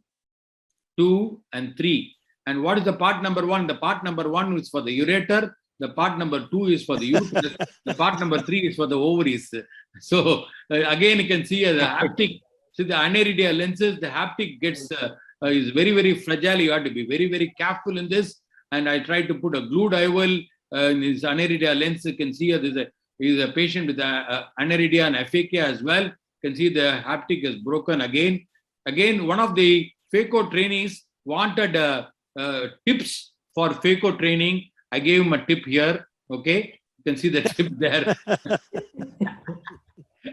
2, and 3. And what is the part number 1? The part number 1 is for the ureter. The part number 2 is for the uterus. The part number 3 is for the ovaries. So again, you can see the haptic. See the aniridia lenses, the haptic gets is very, very fragile. You have to be very, very careful in this. And I tried to put a glued IOL in his aniridia lens. You can see there is a patient with aniridia and aphakia as well. You can see the haptic is broken again. Again, one of the phaco trainees wanted tips for phaco training. I gave him a tip here. Okay, you can see the tip there.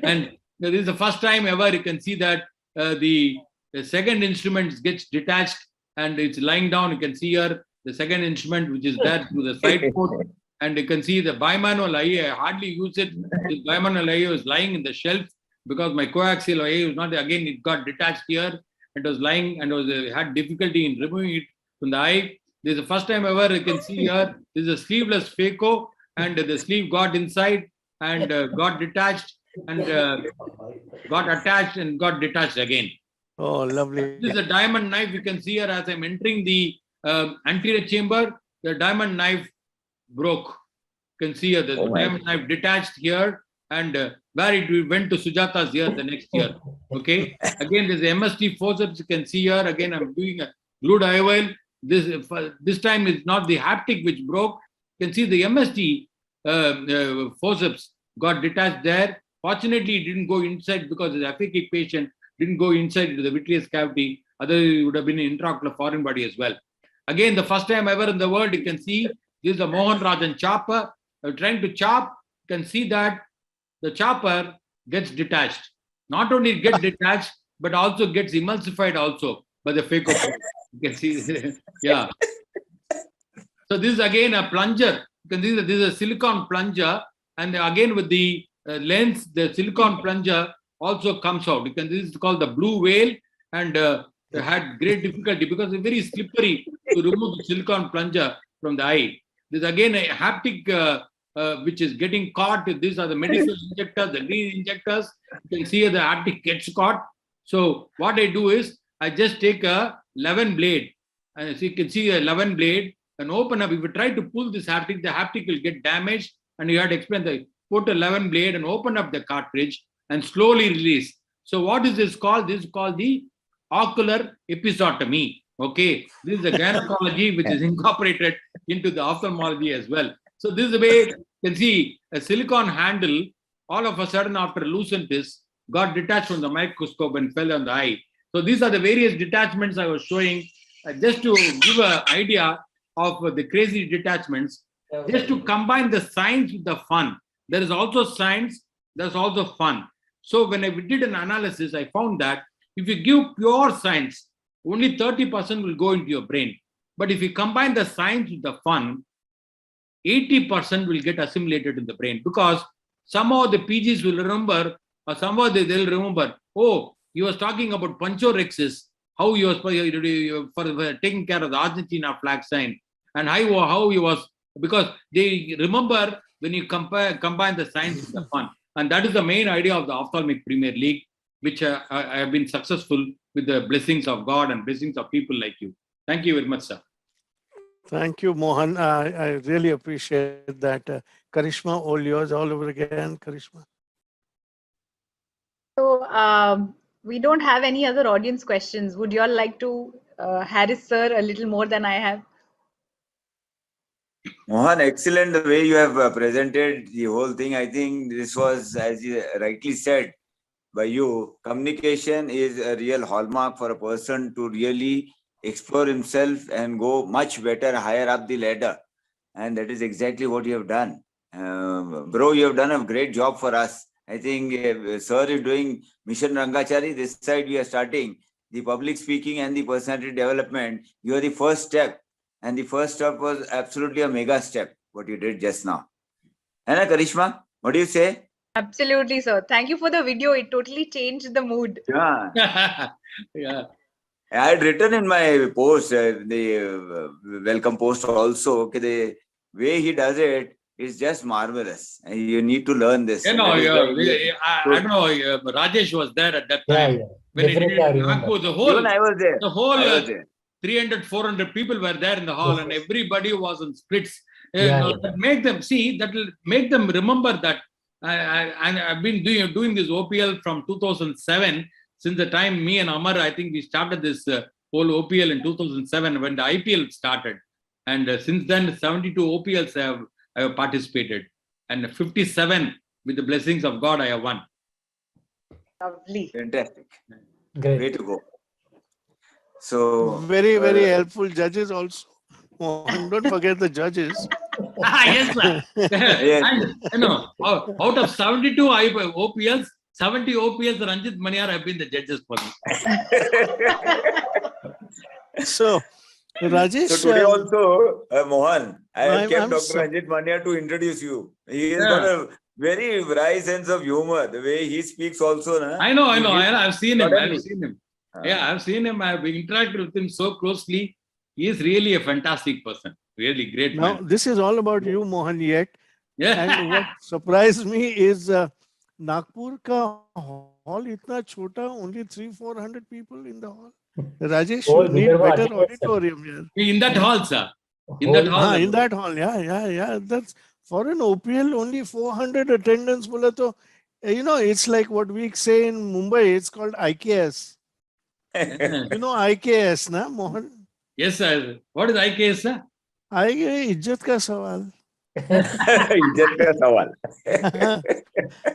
And this is the first time ever you can see that the second instrument gets detached and it's lying down. You can see here the second instrument which is there through the side port. And you can see the bimanual eye. I hardly use it. The bimanual eye was lying in the shelf because my coaxial eye was not. Again, it got detached here. It was lying and had difficulty in removing it from the eye. This is the first time ever you can see here. This is a sleeveless phaco, and the sleeve got inside and got detached and got attached and got detached again. Oh, lovely. This is a diamond knife. You can see here as I'm entering the anterior chamber, the diamond knife broke. You can see here the diamond knife detached here, and where it went to Sujata's ear the next year. Okay. Again, there's the MST forceps. You can see here. Again, I'm doing a glued IOL. This time it's not the haptic which broke. You can see the MST forceps got detached there. Fortunately, it didn't go inside because the aphakic patient didn't go inside into the vitreous cavity. Otherwise, it would have been an intraocular foreign body as well. Again, the first time ever in the world, you can see this is a Mohan Rajan chopper. Trying to chop, you can see that the chopper gets detached. Not only it gets detached, but also gets emulsified also by the phaco. You can see, yeah. So this is again a plunger. You can see that this is a silicon plunger, and again with the lens, the silicon plunger also comes out. You can. This is called the blue whale, and they had great difficulty because it's very slippery to remove the silicon plunger from the eye. This is again a haptic which is getting caught. These are the medical injectors, the green injectors. You can see the haptic gets caught. So what I do is I just take a 11 blade, and as you can see a 11 blade, and open up. If you try to pull this haptic, the haptic will get damaged, and you have to explain the put 11 blade and open up the cartridge and slowly release. So what is this called? This is called the ocular episiotomy. Okay, this is a gynecology which is incorporated into the ophthalmology as well. So this is the way you can see a silicon handle all of a sudden after loosened this got detached from the microscope and fell on the eye. So these are the various detachments I was showing just to give an idea of the crazy detachments, just to combine the science with the fun. There is also science, there's also fun. So when I did an analysis, I found that if you give pure science, only 30% will go into your brain. But if you combine the science with the fun, 80% will get assimilated in the brain, because somehow the PGs will remember, or somehow they'll remember, oh, he was talking about panchorexis, how he was for taking care of the Argentina flag sign, and how he was, because they remember when you combine the science with the fun. And that is the main idea of the Ophthalmic Premier League, which I have been successful with the blessings of God and blessings of people like you. Thank you very much, sir. Thank you, Mohan. I really appreciate that. Karishma, all yours all over again, Karishma. So we don't have any other audience questions. Would you all like to harass sir a little more than I have? Mohan, excellent the way you have presented the whole thing. I think this was, as you rightly said by you, communication is a real hallmark for a person to really explore himself and go much better, higher up the ladder. And that is exactly what you have done. Bro, you have done a great job for us. I think sir is doing Mission Rangachari. This side we are starting the public speaking and the personality development. You are the first step. And the first step was absolutely a mega step, what you did just now. Anna, Karishma, what do you say? Absolutely, sir. Thank you for the video. It totally changed the mood. Yeah. Yeah. I had written in my post, the welcome post also, okay, the way he does it, It's just marvelous. And you need to learn this. You know, That is why I don't know, Rajesh was there at that Yeah, time. yeah. When he did Definitely, I it in remember. Nagpur, even I was there. the whole I was there. 300, 400 people were there in the hall, and everybody was in splits. Yeah, That make them see, that will make them remember that. I've been doing this OPL from 2007. Since the time me and Amar, I think we started this whole OPL in 2007 when the IPL started. And since then, 72 OPLs I have participated. And 57, with the blessings of God, I have won. Lovely. Fantastic. Great. Way to go. So Very, very helpful judges also. Mohan, don't forget the judges. Yes, sir. Yes. And, you know, out of 72 OPLs, 70 OPLs, Ranjit Maniar have been the judges for me. So, Rajesh, So today also, Mohan, I have I'm- kept I'm Dr. so- Ranjit Mania to introduce you. He has Yeah. got a very wry sense of humor. The way he speaks also. Na? I know. He gives- I've seen him. Suddenly. I've seen him. Yeah, I've seen him. I've interacted with him so closely. He is really a fantastic person. Really great now man. this is all about you, Mohan, yet. Yeah. And what surprised me is Nagpur ka hall itna chota, only 300-400 people in the hall. Rajesh, Whole you need Vidarbha better architects, sir. auditorium here. In that hall, sir. In that hall. In that hall, yeah. That's for an OPL, only 400 attendance. Bola to, it's like what we say in Mumbai, it's called IKS. You know IKS, na, Mohan? Yes, sir. What is IKS, sir? इज्जत का सवाल. इज्जत का सवाल.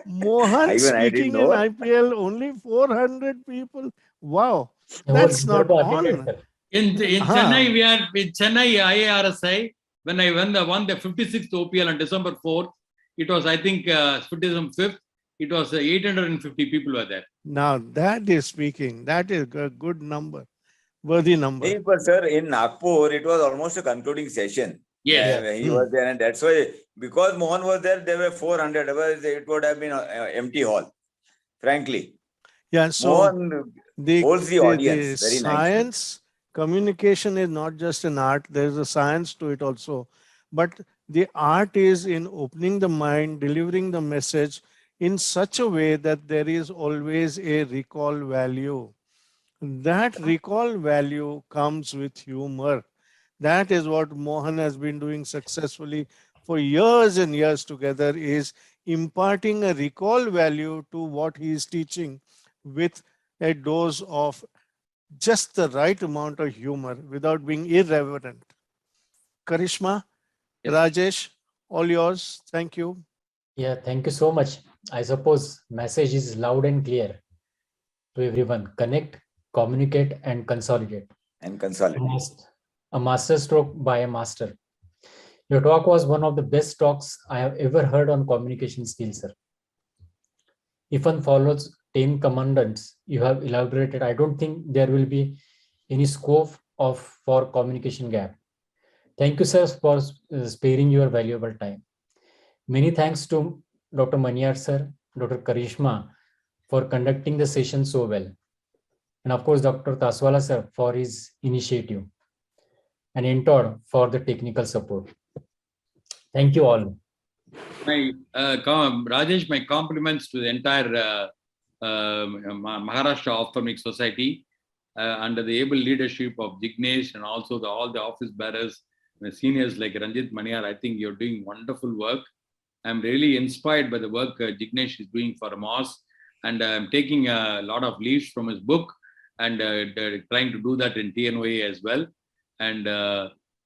Mohan Even I speaking didn't know. in IPL, only 400 people. Wow, Whole that's not Vidarbha architects, on. sir. In Uh-huh. Chennai, we are in Chennai IARSI. When I won the 56th OPL on December 4th, it was, I think, December 5th. It was 850 people were there. Now that is speaking. That is a good number, worthy number. Hey, but sir, in Nagpur, it was almost a concluding session. Yes. He was there, and that's why, because Mohan was there, there were 400. Otherwise, it would have been an empty hall. Frankly, Yeah, so Mohan holds the audience very nicely. science communication is not just an art. There is a science to it also, but the art is in opening the mind, delivering the message in such a way that there is always a recall value. That recall value comes with humor. That is what Mohan has been doing successfully for years and years together, is imparting a recall value to what he is teaching with a dose of just the right amount of humor without being irreverent. Karishma, Yes. Rajesh, all yours. Thank you. Yeah, thank you so much. I suppose message is loud and clear to everyone. Connect, communicate, and consolidate. And consolidate. A master stroke by a master. Your talk was one of the best talks I have ever heard on communication skills, sir. If one follows 10 commandments you have elaborated, I don't think there will be any scope for communication gap. Thank you, sir, for sparing your valuable time. Many thanks to Dr. Maniar, sir, Dr. Karishma for conducting the session so well. And of course, Dr. Taswala, sir, for his initiative. And Entor for the technical support. Thank you all. My Rajesh, my compliments to the entire Maharashtra Ophthalmic Society under the able leadership of Jignesh and also all the office bearers, the seniors like Ranjit Maniar. I think you're doing wonderful work. I'm really inspired by the work Jignesh is doing for Amos, and I'm taking a lot of leaves from his book and trying to do that in TNOA as well. And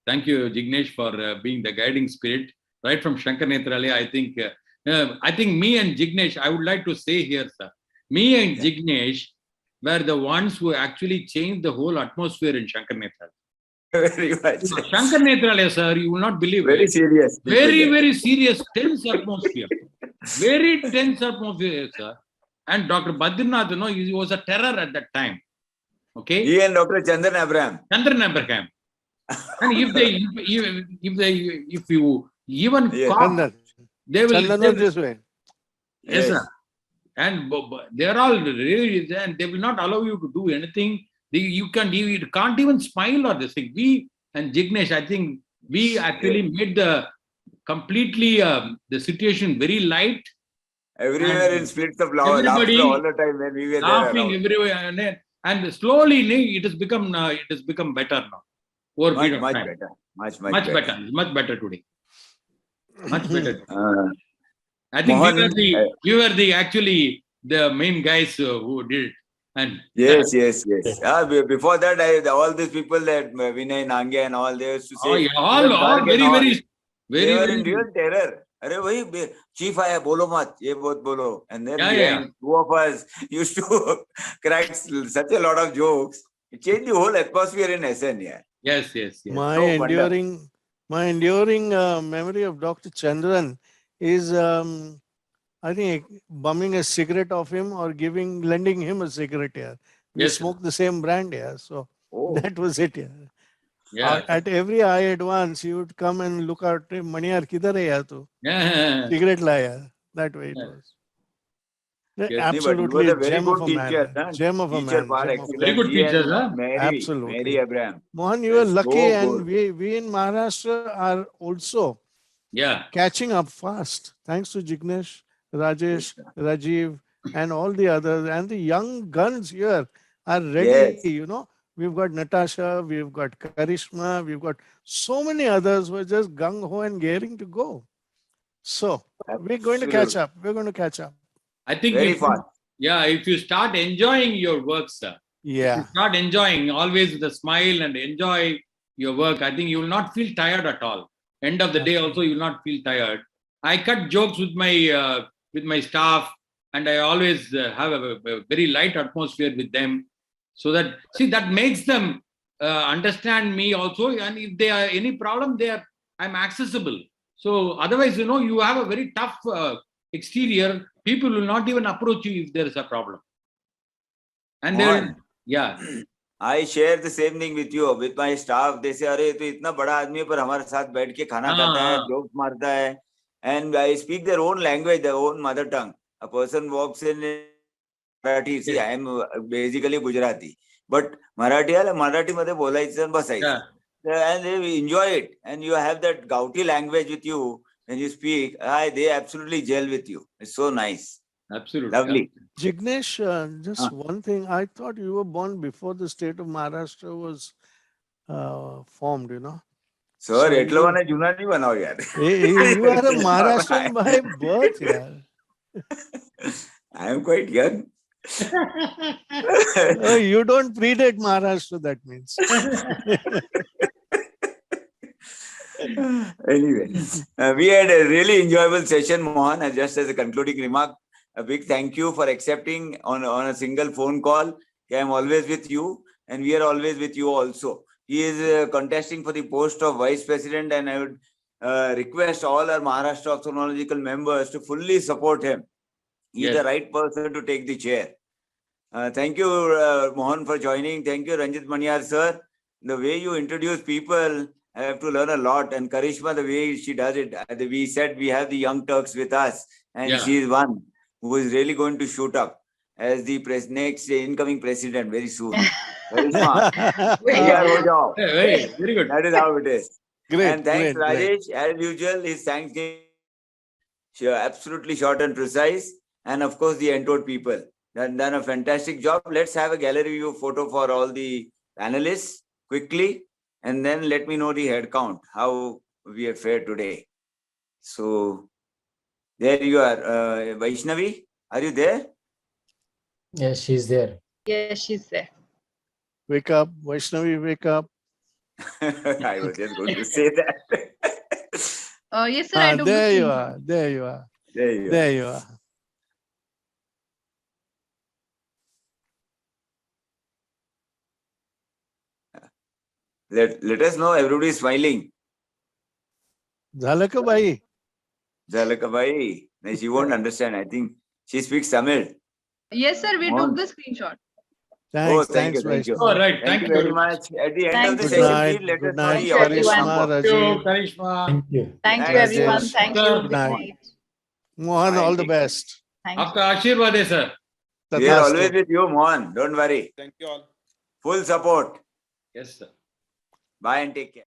thank you, Jignesh, for being the guiding spirit right from Shankar Netralaya. I think me and Jignesh, I would like to say here, sir, me and Jignesh were the ones who actually changed the whole atmosphere in Shankar Netralaya. Very much. Shankar Netralaya, sir, you will not believe Very it. serious. Very, very serious, tense atmosphere. Very tense atmosphere, sir. And Dr. Badrinath, he was a terror at that time. Okay? He and Dr. Chandran Abraham. Chandran Abraham. And if you even Yes. cough, Chandan. they will. Chandan was this way. Yes, sir. And they are all really, and they will not allow you to do anything. You can't even smile or this thing. We and Jignesh, I think we actually made the completely the situation very light, Everywhere and in splits of laughter everybody all the time when we were laughing there around. everywhere, and slowly it has become better now over a period of Much time. better. Much Much better. better. Much better today. Much better. I think Mohan, we were actually the main guys who did it. And yes. Before that, all these people that Vinay, Nange and all, they used to oh say, yeah, even all Garg and very all, very they were in very real terror. अरे वही chief आया बोलो मत ये बहुत बोलो, and then Yeah. two of us used to crack such a lot of jokes. It changed the whole atmosphere in SN. Yeah. yes. My No wonder. enduring memory of Dr. Chandran is, I think, bumming a cigarette off him or lending him a cigarette. Yeah, we Yes, sir. smoked the same brand. Yeah, so Oh. that was it. Yeah. Yeah. At every eye advance, he would come and look out. Maniyar, kidhar hai yaar tu? Yeah. Cigarette laya. That way it Yeah. was. Yes. But he was Absolutely a very gem of good a teacher. man. Gem of a Teacher man. par Gem of a Very excellence. good He and teachers, huh? Mary Absolutely. Abraham. Mohan, you They're are lucky, so and good. we in Maharashtra are also Yeah. catching up fast, thanks to Jignesh, Rajesh, Yes, sir. Rajiv, and all the others. And the young guns here are ready. Yes. We've got Natasha, we've got Karishma, we've got so many others who are just gung ho and gearing to go. So we're going to catch Absolutely. up. We're going to catch up. I think Very fast. if you start enjoying your work, sir, if Yeah. you start enjoying always with a smile and enjoy your work, I think you will not feel tired at all. End of the day, also you will not feel tired. I cut jokes with my staff, and I always have a very light atmosphere with them, so that that makes them understand me also. And if they are any problem, I'm accessible. So otherwise, you have a very tough exterior. People will not even approach you if there is a problem. And Mohan, yeah. I share the same thing with you. With my staff, they say, "अरे ये तो इतना बड़ा आदमी है पर हमारे साथ बैठ के खाना खाता है, jokes मारता है." And I speak their own language, their own mother tongue. A person walks in Marathi. See, I am basically Gujarati, but Marathi मध्ये बोलायचं आणि बसायचं. And they enjoy it. And you have that Gauti language with you when you speak. They absolutely gel with you. It's so nice. Absolutely. Lovely. Jignesh, just one thing. I thought you were born before the state of Maharashtra was formed, Sir, So એટલો મને જૂના નહીં બનાવો યાર. You are a Maharashtrian by birth, yeah. I am quite young. Oh, you don't predate Maharashtra, that means. Anyway, we had a really enjoyable session, Mohan. And just as a concluding remark, a big thank you for accepting on a single phone call. I am always with you, and we are always with you also. He is contesting for the post of Vice President, and I would request all our Maharashtra ophthalmological members to fully support him. He is the right person to take the chair. Thank you, Mohan, for joining. Thank you, Ranjit Maniyar, sir. The way you introduce people, I have to learn a lot. And Karishma, the way she does it, we said we have the young Turks with us, and she is one who is really going to shoot up as the next incoming president very soon. Karishma, Very good. that is how it is. Great, And thanks, great, Rajesh. As usual, his thanks absolutely short and precise. And of course, the entered people. Done a fantastic job. Let's have a gallery view photo for all the panelists quickly. And then let me know the head count, how we have fared today. So there you are. Vaishnavi, are you there? Yes, she's there. Yes, she's there. Wake up, Vaishnavi, wake up. I was just going to say that. Yes, sir. I do. There you are. There you are. There you are. Let us know. Everybody is smiling. झालं का by? झालं का by? No, she won't understand. I think she speaks Tamil. Yes, sir. We took the screenshot. Thanks, thank you. Vaishnavi. All right. Thank you very much. At the end of the Good session, night. please let Good us know night, the Thank you, audience everyone. number. Thank you, Karishma. Thank you. Thank you, Thanks, everyone. Rajesh. Thank you. Good Good night. night. Mohan, Bye. all the best. Thank you. आपका आशीर्वाद है sir. We are Tathastu. always with you, Mohan. Don't worry. Thank you all. Full support. Yes, sir. Bye and take care.